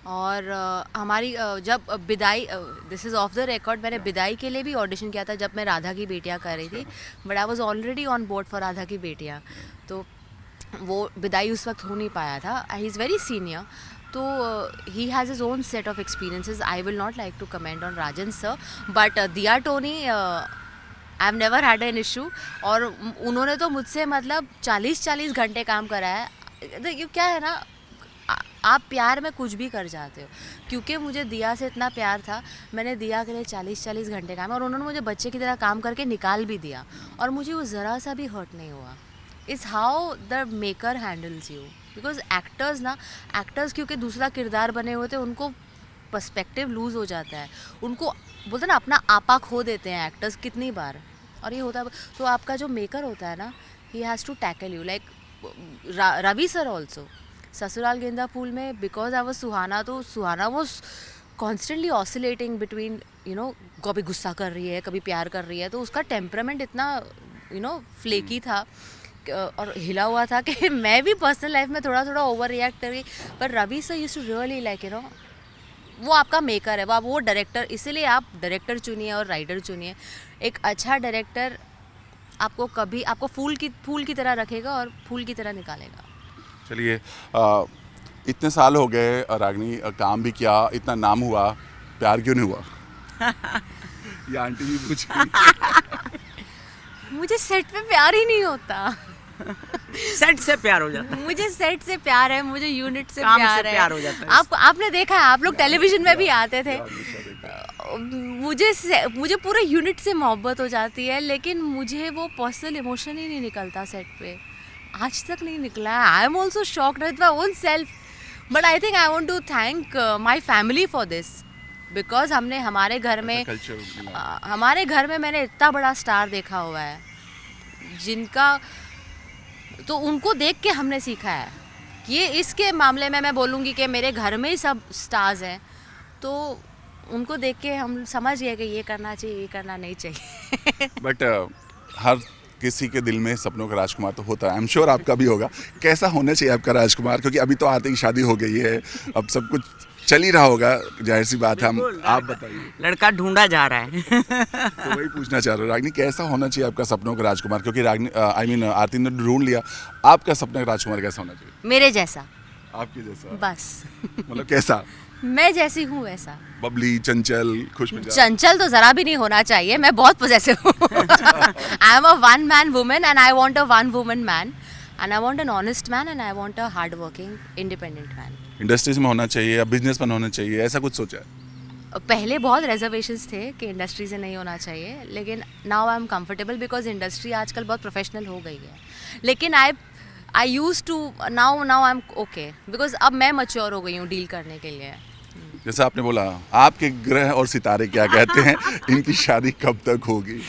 और हमारी जब विदाई, this is of the record, मैंने विदाई के लिए भी ऑडिशन किया था जब मैं राधा की बेटियां कर रही थी, but I was already on board for Radha की बेटियां। तो वो विदाई उस वक्त हो नहीं पाया था। ही इज़ वेरी सीनियर, तो he has his own set of experiences. I will not like to comment on Rajan sir, but दिया Tony I have never had an issue. और उन्होंने तो मुझसे मतलब 40-40 घंटे काम करा है। देखिए क्या है ना, आप प्यार में कुछ भी कर जाते हो। क्योंकि मुझे दिया से इतना प्यार था, मैंने दिया के लिए 40-40 घंटे काम, और उन्होंने मुझे बच्चे की तरह काम करके निकाल भी दिया और मुझे वो ज़रा सा भी हर्ट नहीं हुआ। Is how the maker handles you. Because actors क्योंकि दूसरा किरदार बने हुए थे, उनको पर्सपेक्टिव लूज़ हो जाता है। उनको बोलते हैं ना, अपना आपा खो देते हैं एक्टर्स कितनी बार, और ये होता है। तो आपका जो मेकर होता है ना, he has to tackle you. Like Ravi sir also, Sasural Genda Phool में, बिकॉज आई वाज सुहाना, तो Suhana was constantly oscillating between कभी गुस्सा कर रही है, कभी प्यार कर रही है। तो उसका टेम्परामेंट इतना फ्लेकी था और हिला हुआ था कि मैं भी पर्सनल लाइफ में थोड़ा थोड़ा ओवर रिएक्ट कर गई। पर Ravi sir used to really like वो आपका मेकर है, वो डायरेक्टर, इसीलिए आप डायरेक्टर चुनिए और राइटर चुनिए। एक अच्छा डायरेक्टर आपको फूल की तरह रखेगा और फूल की तरह निकालेगा। चलिए, इतने साल हो गए रागनी, काम भी किया, इतना नाम हुआ, प्यार क्यों नहीं हुआ? ये आंटी भी पूछ मुझे सेट पे प्यार ही नहीं होता। सेट से प्यार हो जाता है। मुझे सेट से प्यार है, मुझे यूनिट से काम प्यार से है। प्यार हो जाता है। आपने देखा है, आप लोग टेलीविजन में भी आते थे। मुझे पूरे यूनिट से मोहब्बत हो जाती है, लेकिन मुझे वो पर्सनल इमोशन ही नहीं निकलता सेट पे, आज तक नहीं निकला है। I am also shocked with my own self, but I think I want to thank my family for this. Because हमारे घर में मैंने इतना बड़ा स्टार देखा हुआ है, जिनका तो उनको देख के हमने सीखा है। ये इसके मामले में मैं बोलूँगी कि मेरे घर में ही सब स्टार्स हैं, तो उनको देख के हम समझ गए कि ये करना चाहिए, ये करना नहीं चाहिए। बट हर किसी के दिल में सपनों का राजकुमार तो होता है, आई एम श्योर आपका भी होगा। कैसा होना चाहिए आपका राजकुमार? क्योंकि अभी तो आते ही शादी हो गई है, अब सब कुछ चल ही रहा होगा, जाहिर सी बात है। हम आप बताइए। लड़का ढूंढा जा रहा है। तो वही पूछना चाह रहा हूँ, रागनी कैसा होना चाहिए आपका सपनों का राजकुमार? क्योंकि रागनी आई मीन आरती ने ढूंढ लिया, आपका सपना का राजकुमार कैसा होना चाहिए? मेरे जैसा, आपके जैसा? बस। मतलब कैसा? मैं जैसी हूँ वैसा। बबली, चंचल, खुश मिजाज? चंचल तो जरा भी नहीं होना चाहिए, मैं बहुत पॉसेसिव हूँ। I am a one man woman and I want a one woman man and I want an honest man and I want a hard working independent man. Industries में होना चाहिए या बिजनेसमैन होना चाहिए, ऐसा कुछ सोचा है? पहले बहुत रिजर्वेशंस थे कि इंडस्ट्री से नहीं होना चाहिए, लेकिन now I am comfortable because industry आजकल बहुत प्रोफेशनल हो गई है। लेकिन I use to now I am okay because अब मैं मैच्योर हो गई हूँ डील करने के लिए। जैसा आपने बोला, आपके ग्रह और सितारे क्या कहते हैं, इनकी शादी कब तक होगी?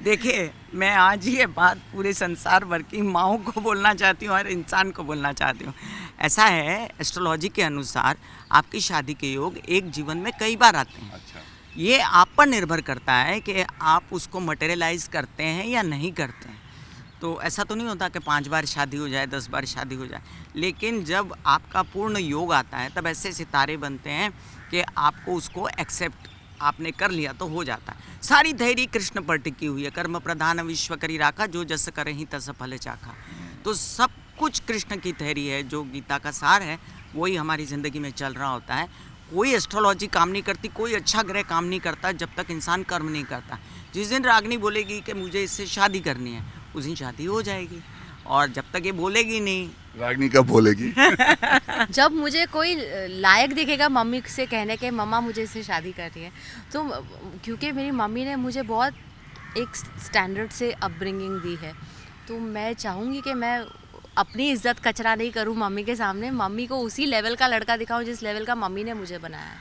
देखिए, मैं आज ये बात पूरे संसार भर की माँओं को बोलना चाहती हूँ, हर इंसान को बोलना चाहती हूँ। ऐसा है, एस्ट्रोलॉजी के अनुसार आपकी शादी के योग एक जीवन में कई बार आते हैं। अच्छा। ये आप पर निर्भर करता है कि आप उसको मटेरियलाइज करते हैं या नहीं करते हैं। तो ऐसा तो नहीं होता कि 5 बार शादी हो जाए, 10 बार शादी हो जाए, लेकिन जब आपका पूर्ण योग आता है तब ऐसे सितारे बनते हैं कि आपको उसको एक्सेप्ट आपने कर लिया तो हो जाता है। सारी धैर्य कृष्ण पर टिकी हुई है, कर्म प्रधान विश्व करी राखा, जो जस करहि तस फल चाखा। तो सब कुछ कृष्ण की धैर्य है, जो गीता का सार है वही हमारी ज़िंदगी में चल रहा होता है। कोई एस्ट्रोलॉजी काम नहीं करती, कोई अच्छा ग्रह काम नहीं करता जब तक इंसान कर्म नहीं करता। जिस दिन रागनी बोलेगी कि मुझे इससे शादी करनी है, उस दिन शादी हो जाएगी, और जब तक ये बोलेगी नहीं। रागनी कब बोलेगी? जब मुझे कोई लायक दिखेगा मम्मी से कहने के मम्मा मुझे इससे शादी करनी है, तो क्योंकि मेरी मम्मी ने मुझे बहुत एक स्टैंडर्ड से अपब्रिंगिंग दी है, तो मैं चाहूँगी कि मैं अपनी इज्जत कचरा नहीं करूँ मम्मी के सामने, मम्मी को उसी लेवल का लड़का दिखाऊँ जिस लेवल का मम्मी ने मुझे बनाया है।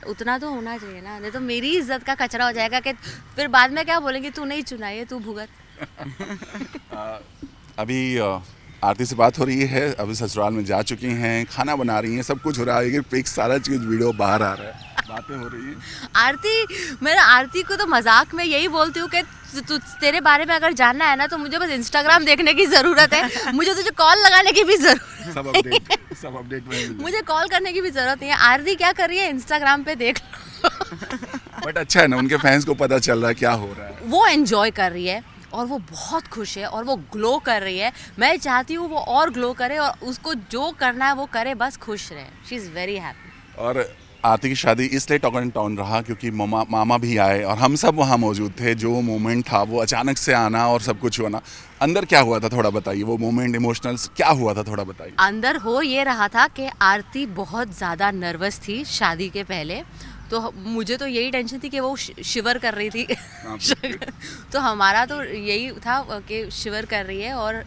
उतना तो होना चाहिए ना, नहीं तो मेरी इज्जत का कचरा हो जाएगा कि फिर बाद में क्या बोलेंगे, तू नहीं चुना ये, तू भुगत। अभी आरती से बात हो रही है, अभी ससुराल में जा चुकी हैं, खाना बना रही हैं, सब कुछ हो रहा है, एक सारा चीज़ वीडियो बाहर आ रहा है, बातें हो रही हैं। मैं आरती को तो मजाक में यही बोलती हूँ कि तेरे बारे में अगर जानना है ना तो मुझे बस इंस्टाग्राम देखने की ज़रूरत है, मुझे तुझे कॉल लगाने की भी ज़रूरत, सब अपडेट में मुझे कॉल करने की भी ज़रूरत नहीं है। आरती क्या कर रही है इंस्टाग्राम पे देख लो। बट अच्छा है ना, उनके फैंस को पता चल रहा है क्या हो रहा है। वो एंजॉय कर रही है और वो बहुत खुश है और वो ग्लो कर रही है। मैं चाहती हूँ वो और ग्लो करे और उसको जो करना है वो करे, बस खुश रहे। She is very happy. और आरती की शादी इसलिए टॉक एंड टाउन रहा क्योंकि मामा भी आए और हम सब वहाँ मौजूद थे। जो मोमेंट था वो अचानक से आना और सब कुछ होना, अंदर क्या हुआ था थोड़ा बताइए, वो मोमेंट इमोशनल्स क्या हुआ था थोड़ा बताइए। अंदर हो ये रहा था कि आरती बहुत ज़्यादा नर्वस थी शादी के पहले, तो मुझे तो यही टेंशन थी कि वो शिवर कर रही थी। तो हमारा तो यही था कि शिवर कर रही है, और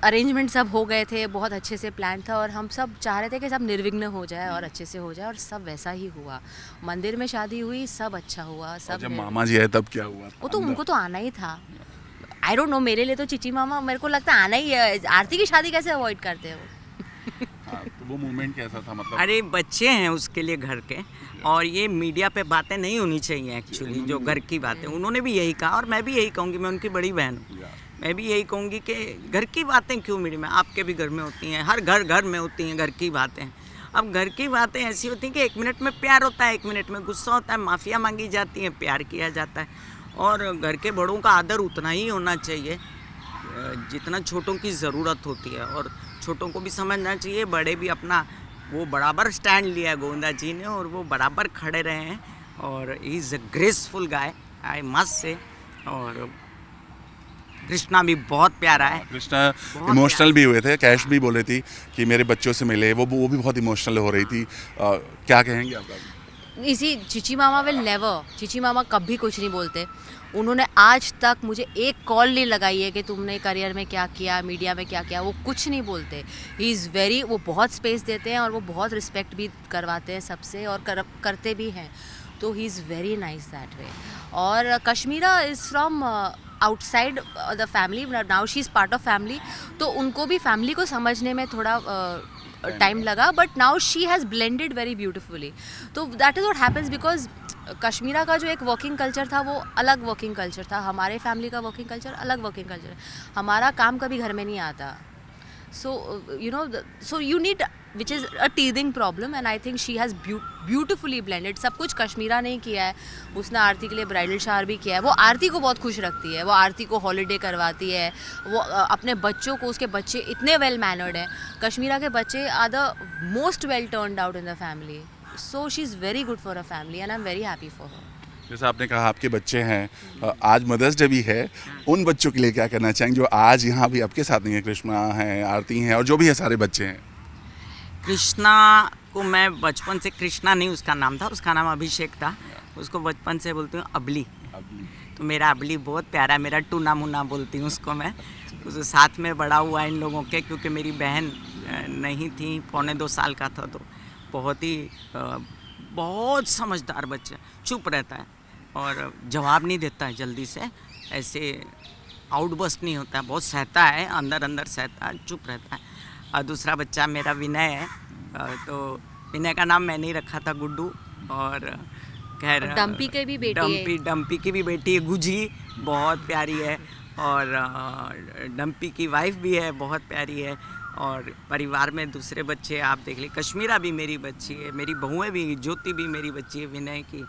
अरेंजमेंट सब हो गए थे, बहुत अच्छे से प्लान था और हम सब चाह रहे थे कि सब निर्विघ्न हो जाए और अच्छे से हो जाए, और सब वैसा ही हुआ। मंदिर में शादी हुई, सब अच्छा हुआ। सब जब मामा जी आए तब क्या हुआ? वो तो उनको तो आना ही था। आई डोंट नो, मेरे लिए तो चिची मामा मेरे को लगता है आना ही है। आरती की शादी कैसे अवॉइड करते हो? तो वो मोमेंट कैसा था मतलब? अरे बच्चे हैं उसके लिए घर के, और ये मीडिया पे बातें नहीं होनी चाहिए एक्चुअली, जो घर की बातें। उन्होंने भी यही कहा और मैं भी यही कहूँगी, मैं उनकी बड़ी बहन हूँ, मैं भी यही कहूँगी कि घर की बातें क्यों मीडिया में, आपके भी घर में होती हैं, हर घर में होती हैं घर की बातें। अब घर की बातें ऐसी होती हैं कि 1 मिनट में प्यार होता है, 1 मिनट में गुस्सा होता है, माफ़िया मांगी जाती है, प्यार किया जाता है। और घर के बड़ों का आदर उतना ही होना चाहिए जितना छोटों की ज़रूरत होती है, और छोटों को भी समझना चाहिए। बड़े भी अपना वो बराबर स्टैंड लिया है गोविंदा जी ने, और वो बराबर खड़े रहे हैं, और he is a graceful guy, I must say. और कृष्णा भी बहुत प्यारा है। कृष्णा इमोशनल भी हुए थे, कैश भी बोले थी कि मेरे बच्चों से मिले, वो भी बहुत इमोशनल हो रही थी। क्या कहेंगे आप? इसी चिची मामा विल नेवर, चिची मामा कभी कुछ नहीं बोलते। उन्होंने आज तक मुझे एक कॉल नहीं लगाई है कि तुमने करियर में क्या किया, मीडिया में क्या किया, वो कुछ नहीं बोलते। ही इज़ वेरी, वो बहुत स्पेस देते हैं और वो बहुत रिस्पेक्ट भी करवाते हैं सबसे, और करते भी हैं। तो he is very nice that way. और Kashmira is from outside the family, now she is part of family, तो उनको भी फैमिली को समझने में थोड़ा टाइम लगा, but now she has blended very beautifully. तो that is what happens because Kashmira का जो एक वर्किंग कल्चर था वो अलग वर्किंग कल्चर था, हमारे फैमिली का वर्किंग कल्चर अलग वर्किंग कल्चर. हमारा काम कभी घर में नहीं आता. So so you need, which is a teething problem, and I think she has beautifully blended. सब कुछ कश्मीरा ने किया है. उसने आरती के लिए ब्राइडल शावर भी किया है. वो आरती को बहुत खुश रखती है, वो आरती को हॉलीडे करवाती है, वो अपने बच्चों को, उसके बच्चे इतने वेल मैनर्ड हैं. कश्मीरा के बच्चे are the most well turned out in the family. So she is very good for her family and I'm very happy for her. जैसे आपने कहा आपके बच्चे हैं, आज मदर्स डे भी है, उन बच्चों के लिए क्या कहना चाहेंगे जो आज यहाँ भी आपके साथ नहीं है? कृष्णा हैं, आरती हैं और जो भी है सारे बच्चे हैं. कृष्णा को मैं बचपन से, कृष्णा नहीं उसका नाम था, उसका नाम अभिषेक था. उसको बचपन से बोलती हूँ अबली. तो मेरा अबली बहुत प्यारा, मेरा टूना मुन्ना बोलती हूँ उसको मैं. उस साथ में बड़ा हुआ इन लोगों के, क्योंकि मेरी बहन नहीं थी, 2.25 साल का था. तो बहुत समझदार बच्चा, चुप रहता है और जवाब नहीं देता है जल्दी से, ऐसे आउटबर्स्ट नहीं होता है, बहुत सहता है, अंदर अंदर सहता है, चुप रहता है. और दूसरा बच्चा मेरा विनय है. तो विनय का नाम मैंने ही रखा था, गुड्डू. और खैर डम्पी की भी बेटी है. डम्पी की भी बेटी है, गुजी, बहुत प्यारी है. और डम्पी की वाइफ भी है, बहुत प्यारी है. और परिवार में दूसरे बच्चे आप देख लीजिए, कश्मीरा भी मेरी बच्ची है, मेरी बहुएं भी, ज्योति भी मेरी बच्ची है विनय की.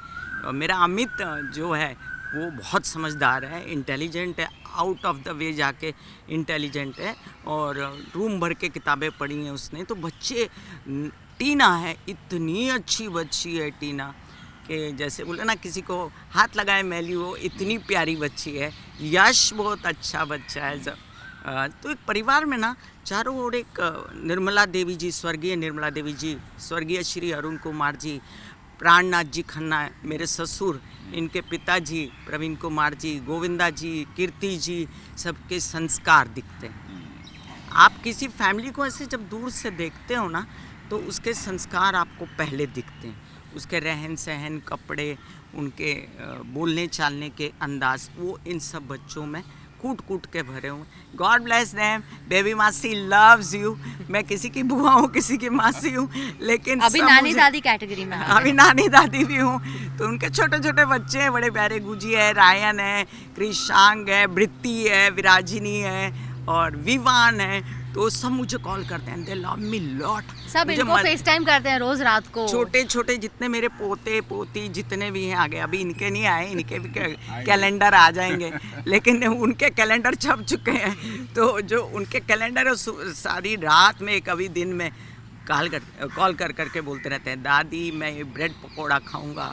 और मेरा अमित जो है वो बहुत समझदार है, इंटेलिजेंट है, आउट ऑफ द वे जाके इंटेलिजेंट है. और रूम भर के किताबें पढ़ी हैं उसने. तो बच्चे, टीना है, इतनी अच्छी बच्ची है टीना कि जैसे बोले ना किसी को हाथ लगाए मैली, वो इतनी प्यारी बच्ची है. यश बहुत अच्छा बच्चा है. तो एक परिवार में ना चारों ओर एक निर्मला देवी जी, स्वर्गीय निर्मला देवी जी, स्वर्गीय श्री अरुण कुमार जी, प्राणनाथ जी खन्ना मेरे ससुर, इनके पिताजी प्रवीण कुमार जी, गोविंदा जी, कीर्ति जी, सबके संस्कार दिखते हैं. आप किसी फैमिली को ऐसे जब दूर से देखते हो ना, तो उसके संस्कार आपको पहले दिखते हैं. उसके रहन सहन, कपड़े, उनके बोलने चालने के अंदाज, वो इन सब बच्चों में कूट कूट के भरे हुए. God bless them. बेबी मासी लव्स यू. मैं किसी की बुआ हूँ, किसी की मासी हूँ, लेकिन अभी नानी दादी कैटेगरी में. अभी नानी दादी भी हूँ. तो उनके छोटे छोटे बच्चे हैं, बड़े प्यारे. गुजी है, रायन है, कृषांग है, वृत्ति है, विराजिनी है और विवान है. तो सब मुझे कॉल करते हैं, दे लव मी लॉट. सब इनको फेस टाइम करते हैं रोज रात को. छोटे छोटे जितने मेरे पोते पोती जितने भी हैं आगे, अभी इनके नहीं आए, इनके भी कैलेंडर आ जाएंगे, लेकिन उनके कैलेंडर छप चुके हैं. तो जो उनके कैलेंडर सारी रात में, कभी दिन में कॉल कर करके बोलते रहते हैं, दादी मैं ये ब्रेड पकौड़ा खाऊंगा.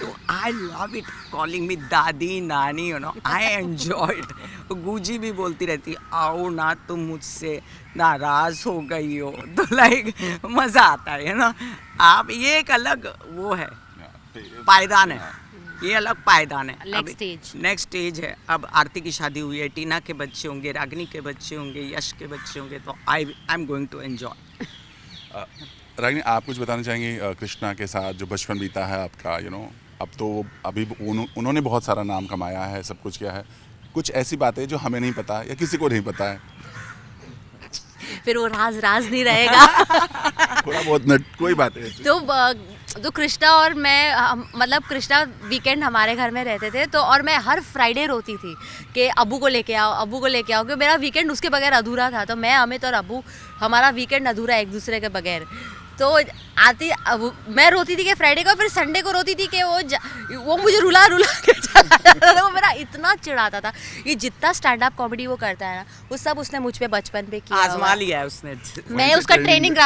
तो आई लव इट, कॉलिंग मी दादी, नानी, you know, I enjoy it. Guzzi भी बोलती रहती है, आओ ना तुम मुझसे नाराज हो गई हो. तो लाइक मज़ा आता है ना. आप ये एक अलग वो है, पायदान है, ये अलग पायदान है. नेक्स्ट स्टेज है. अब आरती की शादी हुई है, टीना के बच्चे होंगे, रागिनी के बच्चे होंगे, यश के बच्चे होंगे. तो I am going to enjoy. Ragini, आप कुछ बताना चाहेंगे कृष्णा के साथ जो बचपन बीता है आपका? अब तो अभी उन्होंने बहुत सारा नाम कमाया है, सब कुछ किया है. कुछ ऐसी बातें जो हमें नहीं पता या किसी को नहीं पता है. फिर वो राज नहीं रहेगा. थोड़ा बहुत कोई बात है. तो कृष्णा और मैं, मतलब कृष्णा वीकेंड हमारे घर में रहते थे. तो और मैं हर फ्राइडे रोती थी कि अब्बू को लेके आओ, अब्बू को लेके आओ, क्योंकि मेरा वीकेंड उसके बगैर अधूरा था. तो मैं, अमित और अब्बू, हमारा वीकेंड अधूरा एक दूसरे के बगैर. तो मैं रोती थी कि फ्राइडे को, फिर संडे को रोती थी कि वो मुझे रुला के चला जाता था. वो मेरा इतना चिढ़ाता था. ये जितना स्टैंड अप कॉमेडी वो करता है ना, वो सब उसने मुझ पे बचपन पे किया, आजमा लिया है उसने. मैं उसका ट्रेनिंग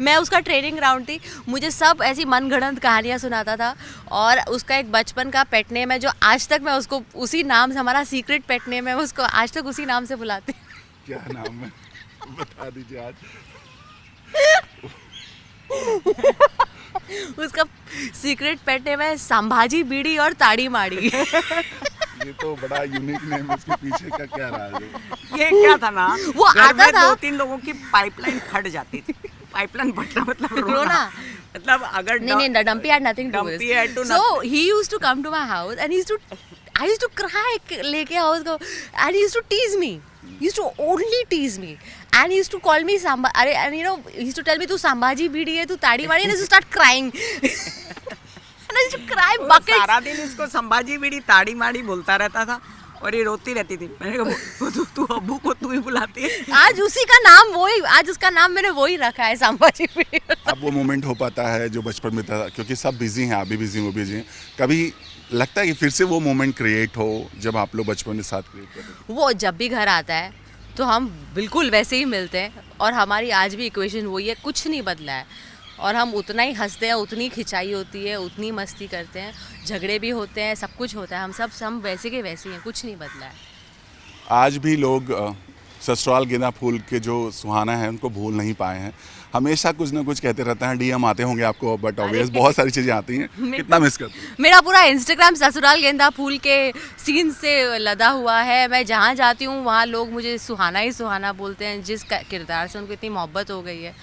मैं उसका ट्रेनिंग ग्राउंड थी. मुझे सब ऐसी मनगढ़ंत कहानियाँ सुनाता था. और उसका एक बचपन का पेट नेम है जो आज तक मैं उसको उसी नाम से, हमारा सीक्रेट पेट नेम है, उसको आज तक उसी नाम से बुलाती हूँ. क्या नाम है बता दीजिए आज. उसका सीक्रेट पेट नेम है संभाजी बीड़ी और ताड़ी माड़ी. ये तो बड़ा यूनिक नेम है. इसके पीछे का क्या राज है? ये क्या था ना, वो आता था, 2-3 लोगों की पाइपलाइन फट जाती थी. पाइपलाइन फटना मतलब रोना. मतलब अगर नहीं, dumpy had nothing to do with it. So he used to come to my house and I used to cry लेके आओ उसको, and he used to tease me. used to only tease me and he used to call me and you know, he used to tell me tu Sambhaji bidi hai, tu tadi mari, and I used to start crying. And I used to cry वो buckets. सारा दिन इसको संभाजी बीड़ी ताड़ी माड़ी बोलता रहता था और ये रोती रहती थी। मैंने कहा तू अब्बू को तू ही बुलाती है। आज उसी का नाम वही, आज उसका नाम मैंने वही रखा है, संभाजी बड़ी। अब वो मोमेंट हो पाता है जो बचपन में था, क्योंकि सब बिजी हैं, आप भी बिजी, वो बिजी हैं, कभी लगता है कि फिर से वो मोमेंट क्रिएट हो जब आप लोग बचपन में साथ क्रिएट करते थे? वो जब भी घर आता है तो हम बिल्कुल वैसे ही मिलते हैं और हमारी आज भी इक्वेशन वही है, कुछ नहीं बदला है और हम उतना ही हंसते हैं, उतनी खिंचाई होती है, उतनी मस्ती करते हैं, झगड़े भी होते हैं, सब कुछ होता है, हम वैसे के वैसे ही हैं, कुछ नहीं बदला है। आज भी लोग ससुराल गेंदा फूल के जो सुहाना है उनको भूल नहीं पाए हैं, हमेशा कुछ ना कुछ कहते रहते हैं। डीएम आते होंगे आपको, बट ऑब्वियस बहुत सारी चीज़ें आती हैं, कितना मिस करते हैं? मेरा पूरा इंस्टाग्राम ससुराल गेंदा फूल के सीन से लदा हुआ है। मैं जहाँ जाती हूँ वहाँ लोग मुझे सुहाना ही सुहाना बोलते हैं, जिस किरदार से उनको इतनी मोहब्बत हो गई है।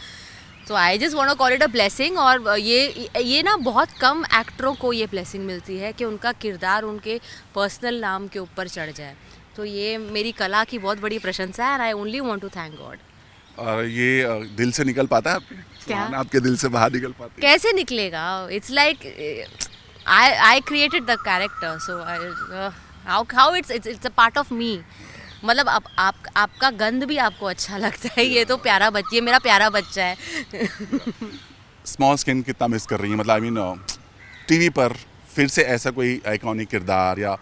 तो I just want to call it a blessing. और ये ना बहुत कम एक्टरों को ये ब्लेसिंग मिलती है कि उनका किरदार उनके पर्सनल नाम के ऊपर चढ़ जाए। तो ये मेरी कला की बहुत बड़ी प्रशंसा है, and I only want to thank God. और ये दिल से निकल पाता है आपके? क्या? सुहाना आपके दिल से बाहर निकल पाती है? कैसे निकलेगा? It's like I created the character, so how it's a part of me. मतलब आपका गंध भी आपको अच्छा लगता है। ये तो प्यारा बच्चा, ये मेरा प्यारा बच्चा है। स्मॉल स्किन कितना मिस कर रही है? मतलब आई मीन टीवी पर फिर से ऐसा कोई आइकॉनिक किरदार या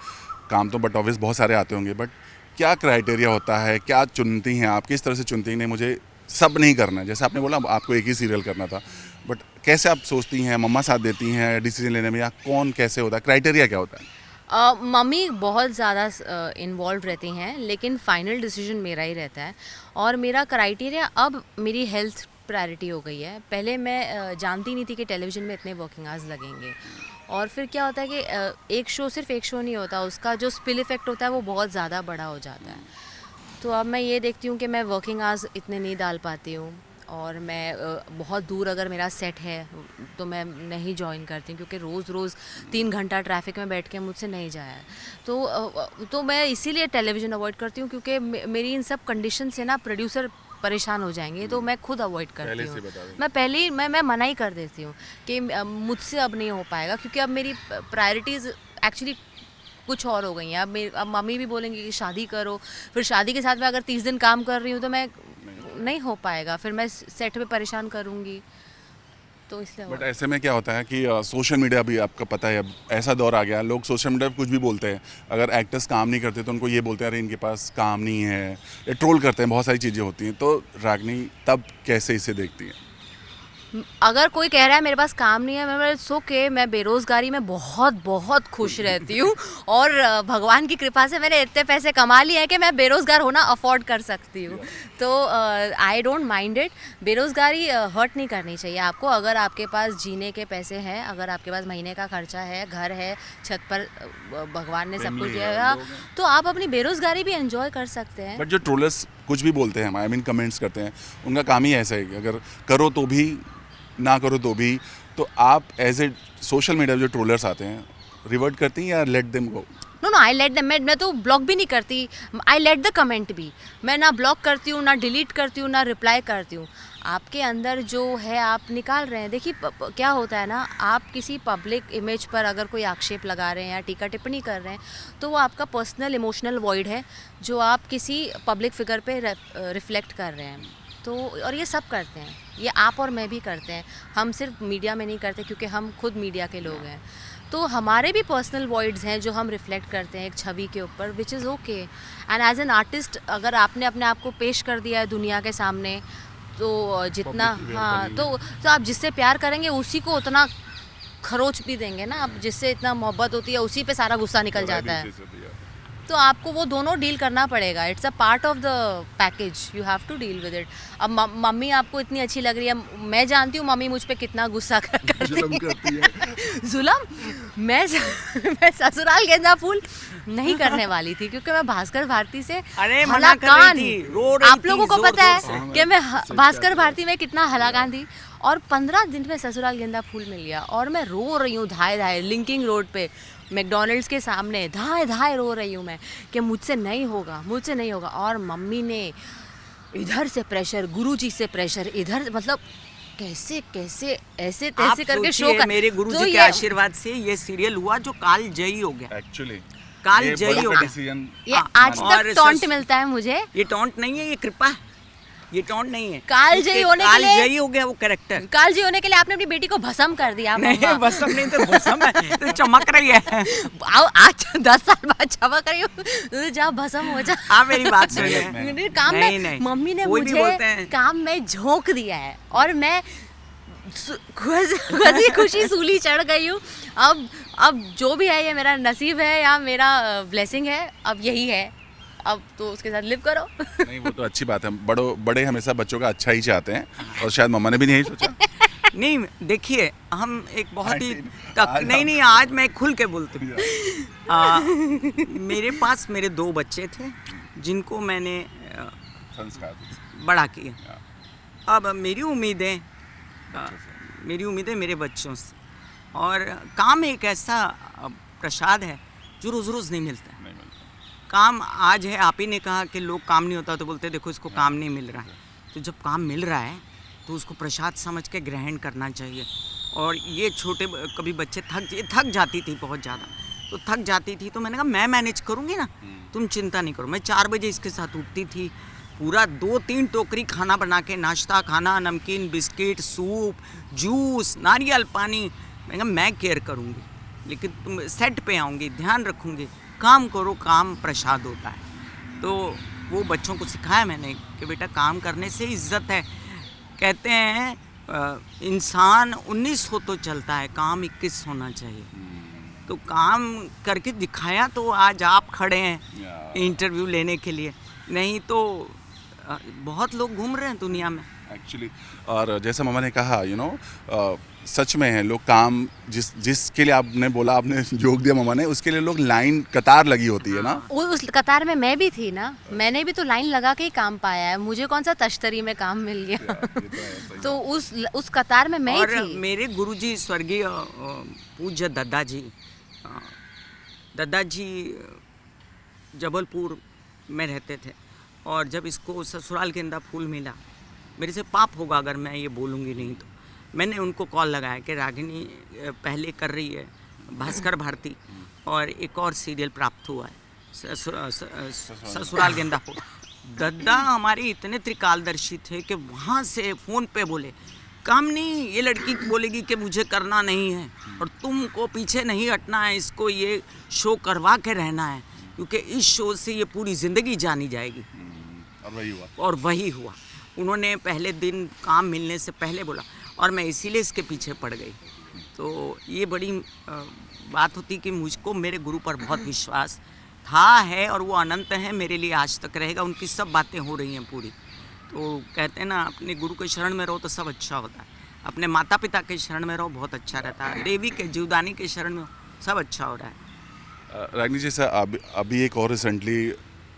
काम, तो बट ऑब्वियस बहुत सारे आते होंगे, बट क्या क्राइटेरिया होता है, क्या चुनती हैं आप, किस तरह से चुनती हैं? नहीं, मुझे सब नहीं करना है, जैसे आपने बोला आपको एक ही सीरियल करना था, बट कैसे आप सोचती हैं? मम्मा साथ देती हैं डिसीजन लेने में, या कौन कैसे होता है, क्राइटेरिया क्या होता है? मम्मी बहुत ज़्यादा इन्वॉल्व रहती हैं, लेकिन फाइनल डिसीजन मेरा ही रहता है। और मेरा क्राइटेरिया अब मेरी हेल्थ प्रायोरिटी हो गई है। पहले मैं जानती नहीं थी कि टेलीविज़न में इतने वर्किंग आवर्स लगेंगे, और फिर क्या होता है कि एक शो सिर्फ एक शो नहीं होता, उसका जो स्पिल इफ़ेक्ट होता है वो बहुत ज़्यादा बड़ा हो जाता है। तो अब मैं ये देखती हूँ कि मैं वर्किंग आवर्स इतने नहीं डाल पाती हूँ, और मैं बहुत दूर अगर मेरा सेट है तो मैं नहीं ज्वाइन करती हूँ, क्योंकि रोज़ रोज़ 3 घंटा ट्रैफिक में बैठ के मुझसे नहीं जाया। तो मैं इसीलिए टेलीविज़न अवॉइड करती हूँ, क्योंकि मेरी इन सब कंडीशन से ना प्रोड्यूसर परेशान हो जाएंगे, तो मैं खुद अवॉइड करती हूँ। मैं पहले ही मैं मना ही कर देती हूँ कि मुझसे अब नहीं हो पाएगा, क्योंकि अब मेरी प्रायोरिटीज़ एक्चुअली कुछ और हो गई हैं। अब मम्मी भी बोलेंगी कि शादी करो, फिर शादी के साथ मैं अगर 30 दिन काम कर रही हूँ तो मैं नहीं हो पाएगा, फिर मैं सेट पे परेशान करूँगी, तो इसलिए। बट ऐसे में क्या होता है कि सोशल मीडिया भी आपका पता है, अब ऐसा दौर आ गया, लोग सोशल मीडिया पर कुछ भी बोलते हैं। अगर एक्टर्स काम नहीं करते तो उनको ये बोलते हैं अरे इनके पास काम नहीं है, ये ट्रोल करते हैं, बहुत सारी चीज़ें होती हैं। तो रागनी तब कैसे इसे देखती हैं? अगर कोई कह रहा है मेरे पास काम नहीं है, मैं सो के मैं बेरोज़गारी में बहुत बहुत खुश रहती हूँ, और भगवान की कृपा से मैंने इतने पैसे कमा लिए हैं कि मैं बेरोज़गार होना अफोर्ड कर सकती हूँ। तो आई डोंट माइंड इट। बेरोज़गारी हर्ट नहीं करनी चाहिए आपको। अगर आपके पास जीने के पैसे हैं, अगर आपके पास महीने का खर्चा है, घर है, छत पर भगवान ने सब कुछ दिया, तो आप अपनी बेरोज़गारी भी एंजॉय कर सकते हैं। बट जो ट्रोलर्स कुछ भी बोलते हैं, आई मीन कमेंट्स करते हैं, उनका काम ही ऐसा है कि अगर करो तो भी, ना करो तो भी। तो आप एज ए सोशल मीडिया जो ट्रोलर्स आते हैं, रिवर्ट करती हैं या let them go? No I let them. मैं तो ब्लॉक भी नहीं करती, आई लेट द कमेंट भी। मैं ना ब्लॉक करती हूँ, ना डिलीट करती हूँ, ना रिप्लाई करती हूँ। आपके अंदर जो है आप निकाल रहे हैं। देखिए क्या होता है ना, आप किसी पब्लिक इमेज पर अगर कोई आक्षेप लगा रहे हैं या टीका टिप्पणी कर रहे हैं, तो वो आपका पर्सनल इमोशनल वॉइड है जो आप किसी पब्लिक फिगर पे रिफ्लेक्ट कर रहे हैं। तो और ये सब करते हैं, ये आप और मैं भी करते हैं। हम सिर्फ मीडिया में नहीं करते, क्योंकि हम खुद मीडिया के लोग हैं। तो हमारे भी पर्सनल वॉइड्स हैं जो हम रिफ्लेक्ट करते हैं एक छवि के ऊपर, which is okay. And as an artist अगर आपने अपने आप को पेश कर दिया है दुनिया के सामने, तो जितना तो आप जिससे प्यार करेंगे उसी को उतना खरोच भी देंगे ना। आप जिससे इतना मोहब्बत होती है उसी पे सारा गुस्सा निकल जाता है। तो आपको वो दोनों डील करना पड़ेगा। It's a part of the package, you have to deal with it. अब मम्मी आपको इतनी अच्छी लग रही है, मैं जानती हूँ मम्मी मुझ पे कितना गुस्सा करती है। जुलम मैं ससुराल गेंदा फूल नहीं करने वाली थी, क्योंकि मैं भास्कर भारती से हलाकान, आप लोगों को पता है कि मैं भास्कर भारती में कितना हलाकान थी। और 15 दिन में ससुराल गेंदा फूल मिल गया और मैं रो रही हूँ धाए धाए लिंकिंग रोड पे मैकडॉनल्ड्स के सामने धाए धाए रो रही हूँ मैं कि मुझसे नहीं होगा। और मम्मी ने इधर से प्रेशर, गुरुजी से प्रेशर, इधर मतलब कैसे कैसे ऐसे आप तैसे करके शो सोचिए, कर मेरे गुरुजी के आशीर्वाद से ये सीरियल हुआ जो काल जयी हो गया। एक्चुअली काल जयी हो गया। ये आज और तक टॉन्ट मिलता है मुझे। ये टॉन्ट नहीं है, ये कृपा है, ये टॉन्ट नहीं है। काल जयी होने के लिए, काल जयी हो गया वो कैरेक्टर। काल जी होने के लिए आपने अपनी बेटी को भस्म कर दिया। नहीं भस्म नहीं तो भस्म है, तो चमक रही है। आज 10 साल बाद चमक रही हूँ तो जा भस्म हो जा। आप मेरी बात सुनिए। काम नहीं, में नहीं, मम्मी ने कोई भी बोलते मुझे हैं। काम में झोंक दिया है और मैं खुशी खुशी सूली चढ़ गई हूँ। अब जो भी है ये मेरा नसीब है या मेरा ब्लेसिंग है, अब यही है, अब तो उसके साथ लिव करो। नहीं वो तो अच्छी बात है, बड़े हमेशा बच्चों का अच्छा ही चाहते हैं और शायद मम्मा ने भी नहीं सोचा। नहीं देखिए, हम एक बहुत ही आज नहीं आज मैं खुल के बोलती हूँ। मेरे पास मेरे 2 बच्चे थे जिनको मैंने संस्कार बड़ा किया। अब मेरी उम्मीदें मेरे बच्चों से, और काम एक ऐसा प्रसाद है जो रोज़ रोज़ नहीं मिलता है। नहीं मिलता। काम आज है, आप ही ने कहा कि लोग काम नहीं होता तो बोलते देखो इसको काम नहीं मिल रहा है, तो जब काम मिल रहा है तो उसको प्रसाद समझ के ग्रहण करना चाहिए। और ये छोटे कभी बच्चे थक जाती थी बहुत ज़्यादा, तो थक जाती थी तो मैंने कहा मैं मैनेज करूँगी ना, तुम चिंता नहीं करो। मैं 4 बजे इसके साथ उठती थी, पूरा 2-3 टोकरी खाना बना के, नाश्ता खाना, नमकीन, बिस्किट, सूप, जूस, नारियल पानी। मैंने कहा मैं केयर करूँगी, लेकिन तुम सेट पे आऊँगी, ध्यान रखूँगी, काम करो, काम प्रसाद होता है। तो वो बच्चों को सिखाया मैंने कि बेटा काम करने से इज्जत है। कहते हैं इंसान 19 हो तो चलता है, काम 21 होना चाहिए। तो काम करके दिखाया तो आज आप खड़े हैं इंटरव्यू लेने के लिए, नहीं तो बहुत लोग घूम रहे हैं दुनिया में एक्चुअली। और जैसा मम्मा ने कहा सच में है, लोग काम जिसके लिए आपने बोला, आपने जोक दिया मम्मा ने, उसके लिए लोग लाइन कतार लगी होती है ना। उस कतार में मैं भी थी ना, मैंने भी तो लाइन लगा के ही काम पाया है, मुझे कौन सा तश्तरी में काम मिल गया। तो उस कतार में मैं ही और थी। मेरे गुरुजी स्वर्गीय पूज्य दादाजी जबलपुर में रहते थे, और जब इसको ससुराल गेंदा फूल मिला, मेरे से पाप होगा अगर मैं ये बोलूँगी नहीं, तो मैंने उनको कॉल लगाया कि रागिनी पहले कर रही है भास्कर भारती, और एक और सीरियल प्राप्त हुआ है ससुराल गेंदा फूल। दादा हमारे इतने त्रिकालदर्शी थे कि वहाँ से फ़ोन पे बोले काम नहीं, ये लड़की बोलेगी कि मुझे करना नहीं है और तुमको पीछे नहीं हटना है, इसको ये शो करवा के रहना है, क्योंकि इस शो से ये पूरी ज़िंदगी जानी जाएगी। और वही हुआ। उन्होंने पहले दिन काम मिलने से पहले बोला, और मैं इसीलिए इसके पीछे पड़ गई। तो ये बड़ी बात होती कि मुझको मेरे गुरु पर बहुत विश्वास था, है, और वो अनंत है, मेरे लिए आज तक रहेगा। उनकी सब बातें हो रही हैं पूरी। तो कहते हैं ना, अपने गुरु के शरण में रहो तो सब अच्छा होता है, अपने माता पिता के शरण में रहो बहुत अच्छा रहता है, देवी के जीवदानी के शरण में सब अच्छा हो रहा है। रागिनी जी सर, अभी एक और रिसेंटली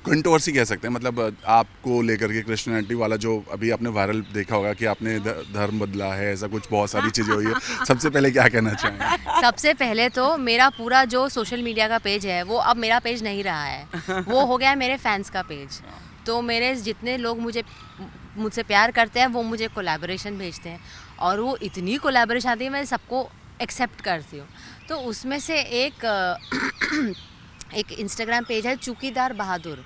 कंट्रोवर्सी कह सकते हैं, मतलब आपको लेकर के क्रिश्चियनिटी वाला जो अभी आपने वायरल देखा होगा कि आपने धर्म बदला है, ऐसा कुछ बहुत सारी चीज़ें हुई है। सबसे पहले क्या कहना चाहेंगे? सबसे पहले तो मेरा पूरा जो सोशल मीडिया का पेज है वो अब मेरा पेज नहीं रहा है, वो हो गया है मेरे फैंस का पेज। तो मेरे जितने लोग मुझसे प्यार करते हैं वो मुझे कोलैबोरेशन भेजते हैं, और वो इतनी कोलैबोरेशन आती है मैं सबको एक्सेप्ट करती हूँ। तो उसमें से एक इंस्टाग्राम पेज है चूकीदार बहादुर,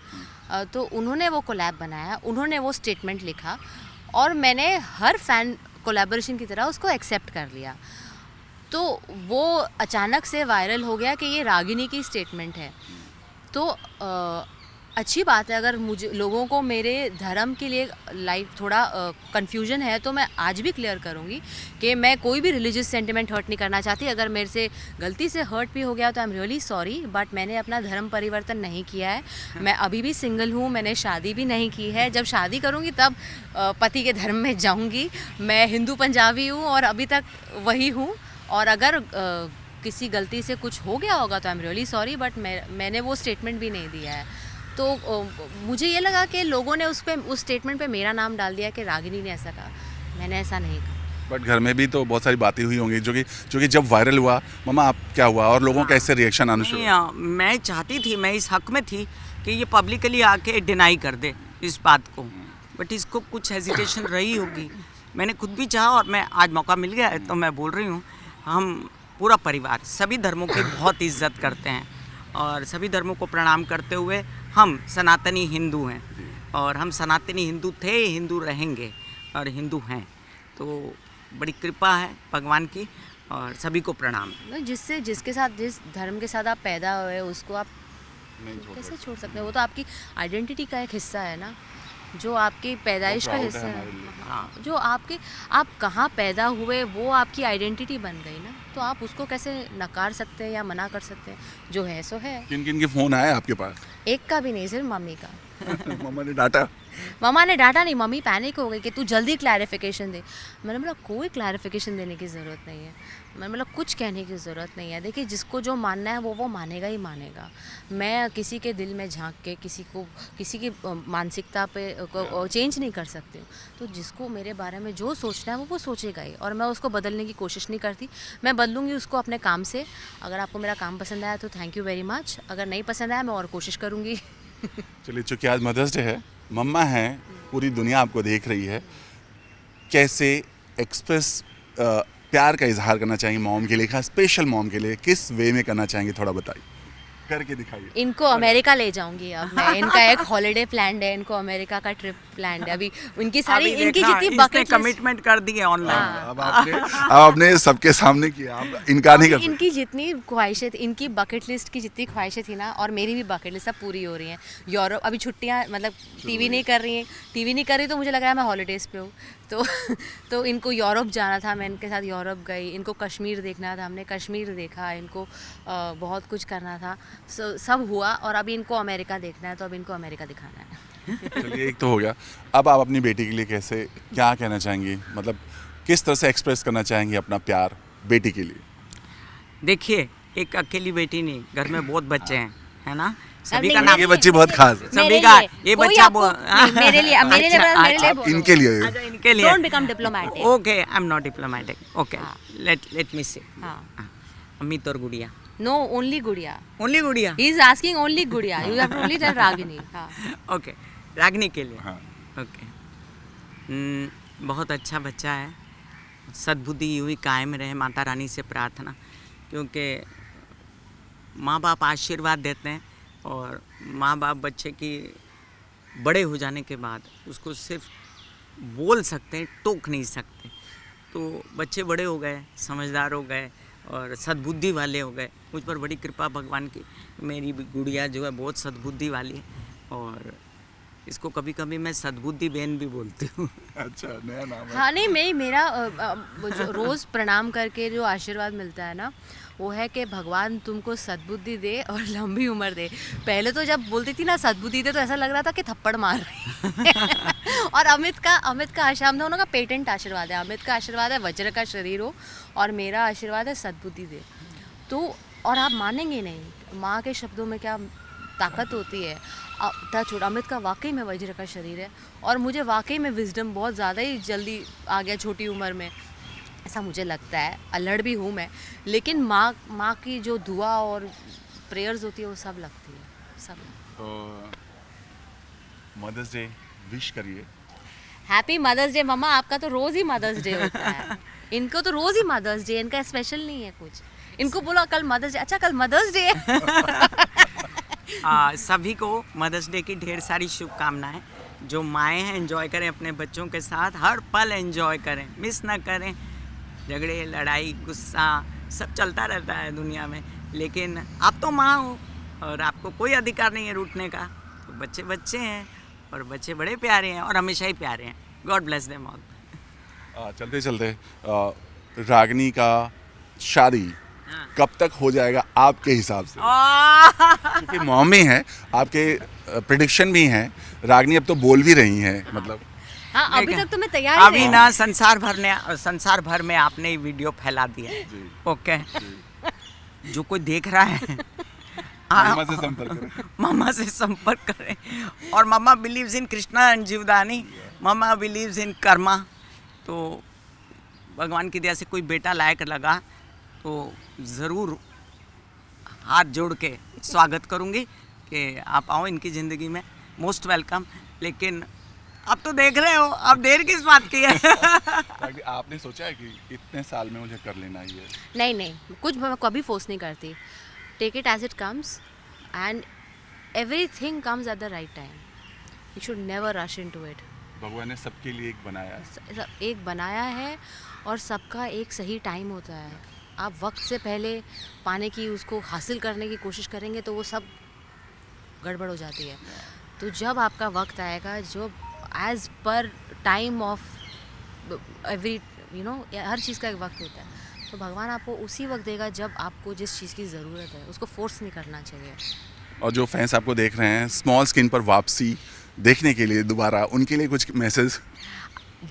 तो उन्होंने वो कोलैब बनाया, उन्होंने वो स्टेटमेंट लिखा, और मैंने हर फैन कोलैबोरेशन की तरह उसको एक्सेप्ट कर लिया। तो वो अचानक से वायरल हो गया कि ये रागिनी की स्टेटमेंट है। तो अच्छी बात है, अगर मुझे लोगों को मेरे धर्म के लिए लाइक थोड़ा कन्फ्यूजन है तो मैं आज भी क्लियर करूँगी कि मैं कोई भी रिलीजियस सेंटिमेंट हर्ट नहीं करना चाहती। अगर मेरे से गलती से हर्ट भी हो गया तो I am really sorry, but मैंने अपना धर्म परिवर्तन नहीं किया है। मैं अभी भी सिंगल हूँ, मैंने शादी भी नहीं की है। जब शादी करूँगी तब पति के धर्म में जाऊँगी। मैं हिंदू पंजाबी हूँ और अभी तक वही हूँ, और अगर किसी गलती से कुछ हो गया होगा तो I am really sorry, but मैंने वो स्टेटमेंट भी नहीं दिया है। तो मुझे ये लगा कि लोगों ने उस स्टेटमेंट पे मेरा नाम डाल दिया कि रागिनी ने ऐसा कहा। मैंने ऐसा नहीं कहा। बट घर में भी तो बहुत सारी बातें हुई होंगी जो कि जब वायरल हुआ, मम्मा आप क्या हुआ और लोगों का ऐसे रिएक्शन आना शुरू हुआ? नहीं, मैं चाहती थी, मैं इस हक में थी कि ये पब्लिकली आके डिनाई कर दे इस बात को, बट इसको कुछ हेजिटेशन रही होगी। मैंने खुद भी चाहा और मैं आज मौका मिल गया है तो मैं बोल रही हूँ। हम पूरा परिवार सभी धर्मों की बहुत इज्जत करते हैं और सभी धर्मों को प्रणाम करते हुए हम सनातनी हिंदू हैं और हम सनातनी हिंदू थे, हिंदू रहेंगे और हिंदू हैं। तो बड़ी कृपा है भगवान की और सभी को प्रणाम। जिससे जिसके साथ जिस धर्म के साथ आप पैदा हुए उसको आप कैसे छोड़ सकते हैं? वो तो आपकी आइडेंटिटी का एक हिस्सा है ना, जो आपकी पैदाइश का हिस्सा है। हाँ, जो आपके आप कहाँ पैदा हुए वो आपकी आइडेंटिटी बन गई ना, तो आप उसको कैसे नकार सकते हैं या मना कर सकते हैं? जो है सो है। किन किन के फ़ोन आए आपके पास? एक का भी नहीं, सिर्फ मम्मी का। मम्मा ने डांटा? मम्मा ने डांटा नहीं, मम्मी पैनिक हो गई कि तू जल्दी क्लैरिफिकेशन दे। मैंने बोला कोई क्लैरिफिकेशन देने की ज़रूरत नहीं है, मैंने बोला कुछ कहने की ज़रूरत नहीं है। देखिए जिसको जो मानना है वो मानेगा ही मानेगा। मैं किसी के दिल में झांक के किसी की मानसिकता पे चेंज नहीं कर सकती हूँ। तो जिसको मेरे बारे में जो सोचना है वो सोचेगा ही, और मैं उसको बदलने की कोशिश नहीं करती। मैं बदलूँगी उसको अपने काम से। अगर आपको मेरा काम पसंद आया तो थैंक यू वेरी मच, अगर नहीं पसंद आया मैं और कोशिश करूँगी। चलिए, चूँकि आज मदर्स डे है, मम्मा हैं, पूरी दुनिया आपको देख रही है, कैसे एक्सप्रेस प्यार का इजहार करना चाहेंगे मॉम के लिए, खास स्पेशल मॉम के लिए किस वे में करना चाहेंगे? थोड़ा बताइए, करके दिखाइए। इनको अमेरिका ले जाऊंगी अब मैं। इनका एक हॉलिडे प्लान है, इनको अमेरिका का ट्रिप प्लान है। अभी उनकी सारी इनकी जितनी बकेट कमिटमेंट कर दी है ऑनलाइन। अब आपने सबके सामने किया, आप इनकार नहीं कर सकते। इनकी जितनी ख्वाहिशें थी, इनकी बकेट लिस्ट की जितनी ख्वाहिशें थी ना, और मेरी भी बकेट लिस्ट सब पूरी हो रही हैं। यूरोप अभी छुट्टियां, मतलब टीवी नहीं कर रही तो मुझे लग रहा है मैं हॉलीडेज़ पे हूँ। तो इनको यूरोप जाना था, मैं इनके साथ यूरोप गई। इनको कश्मीर देखना था, हमने कश्मीर देखा। इनको बहुत कुछ करना था, सब हुआ। और अभी इनको अमेरिका देखना है, तो अब इनको अमेरिका दिखाना है। चलिए, एक तो हो गया। अब आप अपनी बेटी के लिए कैसे, क्या कहना चाहेंगी, मतलब किस तरह से एक्सप्रेस करना चाहेंगी अपना प्यार बेटी के लिए? देखिए, एक अकेली बेटी नहीं, घर में बहुत बच्चे हैं, है ना? सभी नहीं, का नाम, ये बच्ची बहुत खास है। सभी का ये बच्चा मेरे लिए इनके लिए इनके लिए don't become diplomatic. Okay, I am not diplomatic. Okay, let me say. Amit और Gudiya. No, only Gudiya. Only Gudiya? He is asking only Gudiya, you have to only tell Ragini. हाँ, ओके, रागनी के लिए। हाँ। ओके, बहुत अच्छा बच्चा है, सद्बुद्धि यूँ ही कायम रहे, माता रानी से प्रार्थना। क्योंकि माँ बाप आशीर्वाद देते हैं और माँ बाप बच्चे की बड़े हो जाने के बाद उसको सिर्फ बोल सकते हैं, टोक नहीं सकते। तो बच्चे बड़े हो गए, समझदार हो गए और सद्बुद्धि वाले हो गए। मुझ पर बड़ी कृपा भगवान की। मेरी गुड़िया जो है बहुत सद्बुद्धि वाली है और इसको कभी कभी मैं सद्बुद्धि बहन भी बोलती हूँ। अच्छा, नया नाम है। हाँ, नहीं, मेरा रोज़ प्रणाम करके जो आशीर्वाद मिलता है ना, वो है कि भगवान तुमको सद्बुद्धि दे और लंबी उम्र दे। पहले तो जब बोलती थी ना सद्बुद्धि दे, तो ऐसा लग रहा था कि थप्पड़ मार रही है। और अमित का आशीर्वाद, दोनों का पेटेंट आशीर्वाद है। अमित का आशीर्वाद है वज्र का शरीर हो, और मेरा आशीर्वाद है सद्बुद्धि दे। तो और आप मानेंगे नहीं, माँ के शब्दों में क्या ताकत होती है। टच अमित का वाकई में वज्र का शरीर है, और मुझे वाकई में विजडम बहुत ज़्यादा ही जल्दी आ गया छोटी उम्र में, ऐसा मुझे लगता है। अल्लड़ भी हूँ मैं, लेकिन माँ की जो दुआ और प्रेयर्स होती है वो सब लगती है, सब। तो मदर्स डे विश करिए। हैप्पी मदर्स डे मम्मा। आपका तो रोज़ ही मदर्स डे होता है। इनको तो रोज़ ही मदर्स डे, इनका स्पेशल नहीं है कुछ। इनको बोलो कल मदर्स डे। अच्छा, कल मदर्स डे है। सभी को मदर्स डे की ढेर सारी शुभकामनाएं। जो माएँ हैं एंजॉय करें अपने बच्चों के साथ, हर पल एंजॉय करें, मिस ना करें। झगड़े, लड़ाई, गुस्सा सब चलता रहता है दुनिया में, लेकिन आप तो माँ हो और आपको कोई अधिकार नहीं है रूठने का। तो बच्चे बच्चे हैं और बच्चे बड़े प्यारे हैं और हमेशा ही प्यारे हैं। God bless them all. चलते चलते रागिनी का शादी कब तक हो जाएगा आपके हिसाब से? क्योंकि मॉमी है, आपके प्रेडिक्शन भी हैं, रागिनी अब तो बोल भी रही हैं, मतलब। हाँ, अभी तक तो मैं तैयार ही अभी नहीं। ना संसार भर में आपने ये वीडियो फैला दिया। ओके, जो कोई देख रहा है मम्मा से संपर्क करें। मम्मा से संपर्क करें। और mamma believes in Krishna and Jivdani, mamma believes in karma. तो भगवान की दया से कोई बेटा लायक लगा तो ज़रूर हाथ जोड़ के स्वागत करूँगी कि आप आओ इनकी ज़िंदगी में, मोस्ट वेलकम। लेकिन अब तो देख रहे हो, अब देर किस बात की है। ताकि आपने सोचा है कि इतने साल में मुझे कर लेना ही है? नहीं नहीं, कुछ मैं कभी फोर्स नहीं करती। Take it as it comes and everything comes at the right time. You should never rush into it. भगवान ने सबके लिए एक बनाया है। एक बनाया है और सबका एक सही टाइम होता है। आप वक्त से पहले पाने की, उसको हासिल करने की कोशिश करेंगे तो वो सब गड़बड़ हो जाती है। तो जब आपका वक्त आएगा, जो as per time of every हर चीज़ का एक वक्त होता है, तो भगवान आपको उसी वक्त देगा जब आपको जिस चीज़ की ज़रूरत है। उसको फोर्स नहीं करना चाहिए। और जो फैंस आपको देख रहे हैं स्मॉल स्क्रीन पर वापसी देखने के लिए दोबारा, उनके लिए कुछ मैसेज?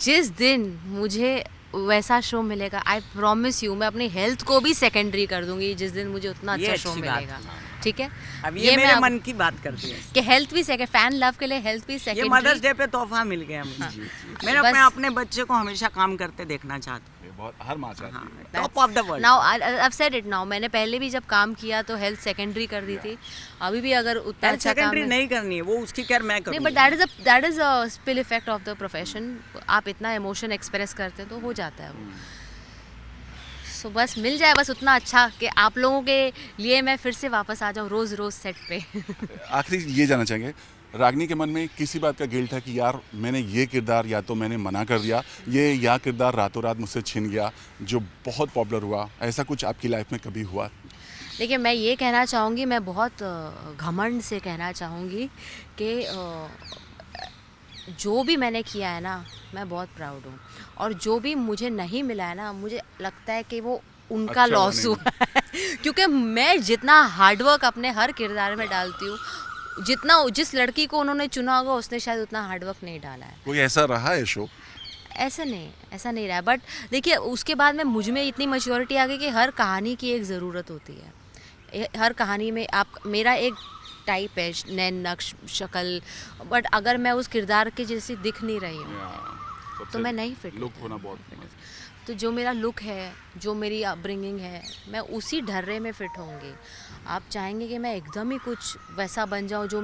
जिस दिन मुझे वैसा शो मिलेगा, आई प्रॉमिस यू, मैं अपनी हेल्थ को भी सेकेंडरी कर दूंगी जिस दिन मुझे उतना ये अच्छा शो अच्छी बात मिलेगा। ठीक है, अब ये मेरे मैं मन की बात करती है। कि हेल्थ भी सेकेंड, फैन लव के लिए हेल्थ भी ये सेकेंडरी। मदर्स डे पे तोहफा मिल गया मुझे। मैं बस- अपने बच्चे को हमेशा काम करते देखना चाहती हूँ। बहुत हर माँ चाहती है। Top of the world. Now I said it now. मैंने पहले भी जब काम किया तो हेल्थ सेकेंडरी कर दी थी। अभी भी अगर उतना अच्छा काम सेकेंडरी है, नहीं करनी है, वो उसकी केयर मैं नहीं, करूँगी। But that is a spill effect of the profession. आप इतना इमोशन एक्सप्रेस करते हैं तो हो जाता है वो। सो बस मिल जाए बस उतना अच्छा कि आप लोगों के लिए मैं फिर से वापस आ जाऊँ रोज़ रोज़ सेट पे। आखिरी ये जानना चाहेंगे, रागनी के मन में किसी बात का गिल्ट है कि यार मैंने ये किरदार या तो मैंने मना कर दिया, ये या किरदार रातों रात मुझसे छिन गया जो बहुत पॉपुलर हुआ, ऐसा कुछ आपकी लाइफ में कभी हुआ? देखिए, मैं ये कहना चाहूँगी, मैं बहुत घमंड से कहना चाहूँगी कि जो भी मैंने किया है ना, मैं बहुत प्राउड हूँ। और जो भी मुझे नहीं मिला है ना, मुझे लगता है कि वो उनका अच्छा लॉस हुआ हुआ है। क्योंकि मैं जितना हार्डवर्क अपने हर किरदार में डालती हूँ, जितना जिस लड़की को उन्होंने चुना होगा उसने शायद उतना हार्डवर्क नहीं डाला है। कोई ऐसा रहा है शो? ऐसा नहीं रहा। बट देखिए, उसके बाद में मुझ में इतनी मैच्योरिटी आ गई कि हर कहानी की एक ज़रूरत होती है। हर कहानी में आप, मेरा एक टाइप है, नैन नक्श शक्ल, बट अगर मैं उस किरदार के जैसी दिख नहीं रही हूँ तो मैं नहीं फिट लुक होती। होना बहुत तो जो मेरा लुक है, जो मेरी अपब्रिंगिंग है, मैं उसी ढर्रे में फिट होंगी। आप चाहेंगे कि मैं एकदम ही कुछ वैसा बन जाऊं जो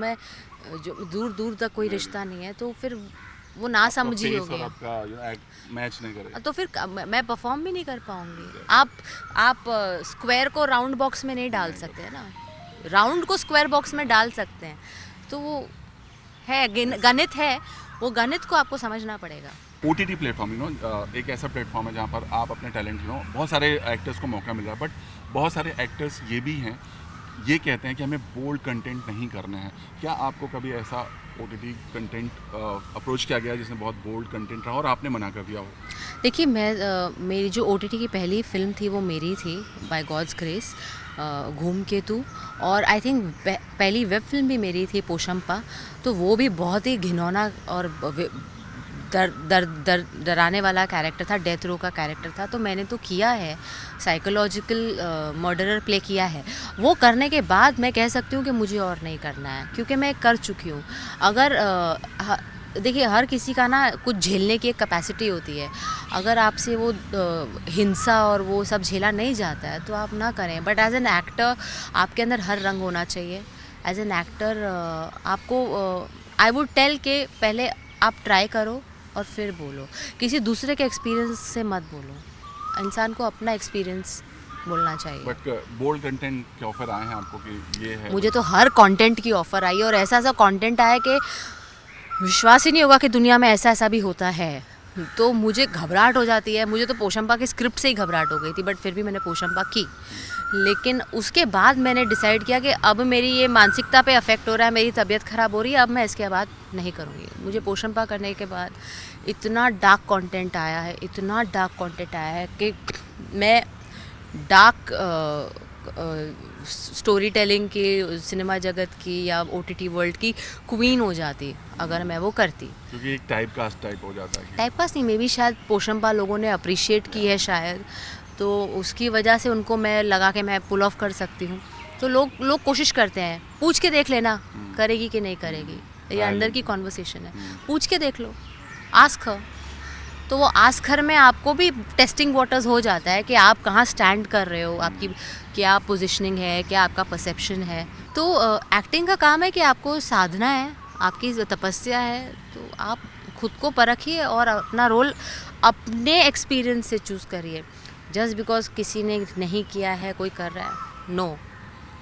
दूर दूर तक कोई रिश्ता नहीं है, तो फिर वो ना समझी हो गया। मैच नहीं करेगा तो फिर मैं परफॉर्म भी नहीं कर पाऊंगी। आप स्क्वायर को राउंड बॉक्स में नहीं डाल सकते हैं ना, राउंड को स्क्वायर बॉक्स में डाल सकते हैं। तो वो है गणित है, वो गणित को आपको समझना पड़ेगा। OTT प्लेटफॉर्म एक ऐसा प्लेटफॉर्म है जहाँ पर आप अपने टैलेंट बहुत सारे एक्टर्स को मौका मिल रहा है, बट बहुत सारे एक्टर्स ये भी हैं, ये कहते हैं कि हमें बोल्ड कंटेंट नहीं करना है। क्या आपको कभी ऐसा OTT कंटेंट अप्रोच किया गया जिसमें बहुत बोल्ड कंटेंट रहा और आपने मना कर दिया हो? देखिए, मेरी जो OTT की पहली फिल्म थी वो मेरी थी, बाय गॉड्स ग्रेस, धूमकेतु। और आई थिंक पहली वेब फिल्म भी मेरी थी, पोशंपा। तो वो भी बहुत ही घिनौना और डराने वाला कैरेक्टर था, डेथ रो का कैरेक्टर था। तो मैंने तो किया है, साइकोलॉजिकल मर्डरर प्ले किया है। वो करने के बाद मैं कह सकती हूँ कि मुझे और नहीं करना है, क्योंकि मैं कर चुकी हूँ। अगर देखिए, हर किसी का ना कुछ झेलने की एक कैपेसिटी होती है। अगर आपसे वो हिंसा और वो सब झेला नहीं जाता है तो आप ना करें। बट एज एन एक्टर आपके अंदर हर रंग होना चाहिए। एज एन एक्टर आपको आई वुड टेल के पहले आप ट्राई करो और फिर बोलो। किसी दूसरे के एक्सपीरियंस से मत बोलो, इंसान को अपना एक्सपीरियंस बोलना चाहिए। बट बोल्ड कंटेंट के ऑफर आए हैं आपको कि ये है? मुझे तो हर कंटेंट की ऑफ़र आई है, और ऐसा ऐसा कंटेंट आया कि विश्वास ही नहीं होगा कि दुनिया में ऐसा ऐसा भी होता है। तो मुझे घबराहट हो जाती है। मुझे तो पोशंपा की स्क्रिप्ट से ही घबराहट हो गई थी, बट फिर भी मैंने पोशंपा की। लेकिन उसके बाद मैंने डिसाइड किया कि अब मेरी ये मानसिकता पे अफेक्ट हो रहा है, मेरी तबीयत ख़राब हो रही है, अब मैं इसके बाद नहीं करूँगी। मुझे पोशंपा करने के बाद इतना डार्क कंटेंट आया है, इतना डार्क कंटेंट आया है कि मैं डार्क स्टोरी टेलिंग की, सिनेमा जगत की या OTT वर्ल्ड की क्वीन हो जाती अगर मैं वो करती। क्योंकि एक टाइप हो जाता है। टाइप कास्ट नहीं, मे बी शायद पोशंपा लोगों ने अप्रिशिएट की है शायद, तो उसकी वजह से उनको मैं लगा के मैं पुल ऑफ कर सकती हूँ। तो लोग कोशिश करते हैं। पूछ के देख लेना करेगी कि नहीं करेगी, ये अंदर की कॉन्वर्सेशन है। पूछ के देख लो, आस्क हर तो वो आस्खर में आपको भी टेस्टिंग वाटर्स हो जाता है कि आप कहाँ स्टैंड कर रहे हो, आपकी क्या पोजीशनिंग है, क्या आपका परसेप्शन है। तो एक्टिंग का काम है कि आपको साधना है, आपकी तपस्या है, तो आप खुद को परखिए और अपना रोल अपने एक्सपीरियंस से चूज़ करिए। जस्ट बिकॉज किसी ने नहीं किया है, कोई कर रहा है, नो,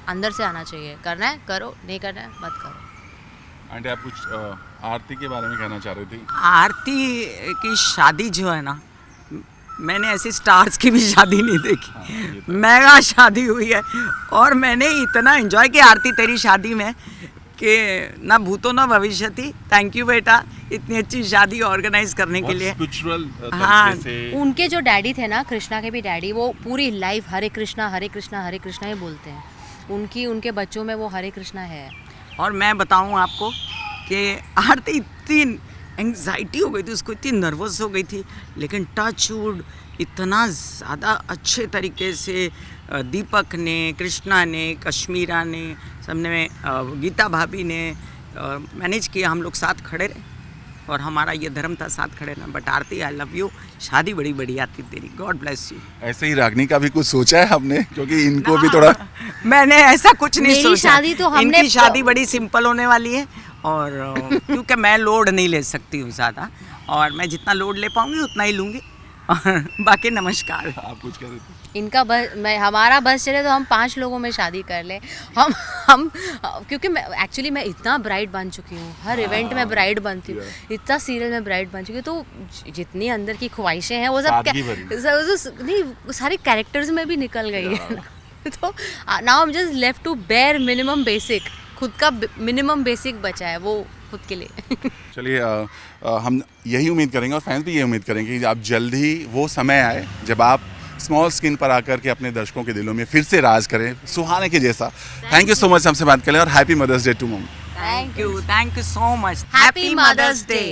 अंदर से आना चाहिए। करना है करो, नहीं करना है मत करो। आंटी आप कुछ आरती के बारे में कहना चाह रही थी? आरती की शादी जो है ना, मैंने ऐसी स्टार्स की भी शादी नहीं देखी। मेगा शादी हुई है और मैंने इतना एंजॉय किया आरती तेरी शादी में कि ना भूतो ना भविष्य थी। थैंक यू बेटा, इतनी अच्छी शादी ऑर्गेनाइज करने के लिए। स्पिरिचुअल हाँ, तरीके से उनके जो डैडी थे ना, कृष्णा के भी डैडी, वो पूरी लाइफ हरे कृष्णा हरे कृष्णा हरे कृष्णा ही बोलते हैं। उनके बच्चों में वो हरे कृष्णा है। और मैं बताऊं आपको कि आरती इतनी एंग्जाइटी हो गई थी, उसको इतनी नर्वस हो गई थी, लेकिन टच वुड इतना ज़्यादा अच्छे तरीके से दीपक ने, कृष्णा ने, कश्मीरा ने, सबने, गीता भाभी ने मैनेज किया। हम लोग साथ खड़े रहे और हमारा ये धर्म था साथ खड़े रहना। But Aarti I love you, शादी बड़ी बढ़िया थी तेरी, गॉड ब्लेस यू। ऐसे ही रागनी का भी कुछ सोचा है हमने, क्योंकि इनको भी थोड़ा मैंने ऐसा कुछ नहीं मेरी सोचा। शादी तो हमने इनकी शादी बड़ी सिंपल होने वाली है और क्योंकि मैं लोड नहीं ले सकती हूँ ज़्यादा, और मैं जितना लोड ले पाऊंगी उतना ही लूँगी। और बाकी नमस्कार। आप कुछ कह रहे थे? इनका हमारा बस चले तो हम 5 लोगों में शादी कर लें। हम क्योंकि एक्चुअली मैं इतना ब्राइड बन चुकी हूँ, हर इवेंट में ब्राइड बनती हूँ, इतना सीरियल में ब्राइड बन चुकी हूँ, तो जितनी अंदर की ख्वाहिशें हैं वो सब सादगी भरी। नहीं सारी कैरेक्टर्स में भी निकल गई है। तो now I am just left to bare minimum basic, खुद का मिनिमम बेसिक बचा है वो खुद के लिए। चलिए हम यही उम्मीद करेंगे और फैंस भी यही उम्मीद करेंगे कि आप जल्द ही वो समय आए जब आप स्मॉल स्क्रीन पर आकर के अपने दर्शकों के दिलों में फिर से राज करें, सुहाने के जैसा। थैंक यू सो मच हमसे बात करें और happy mother's day to mom. Thank you so much. Happy mother's day.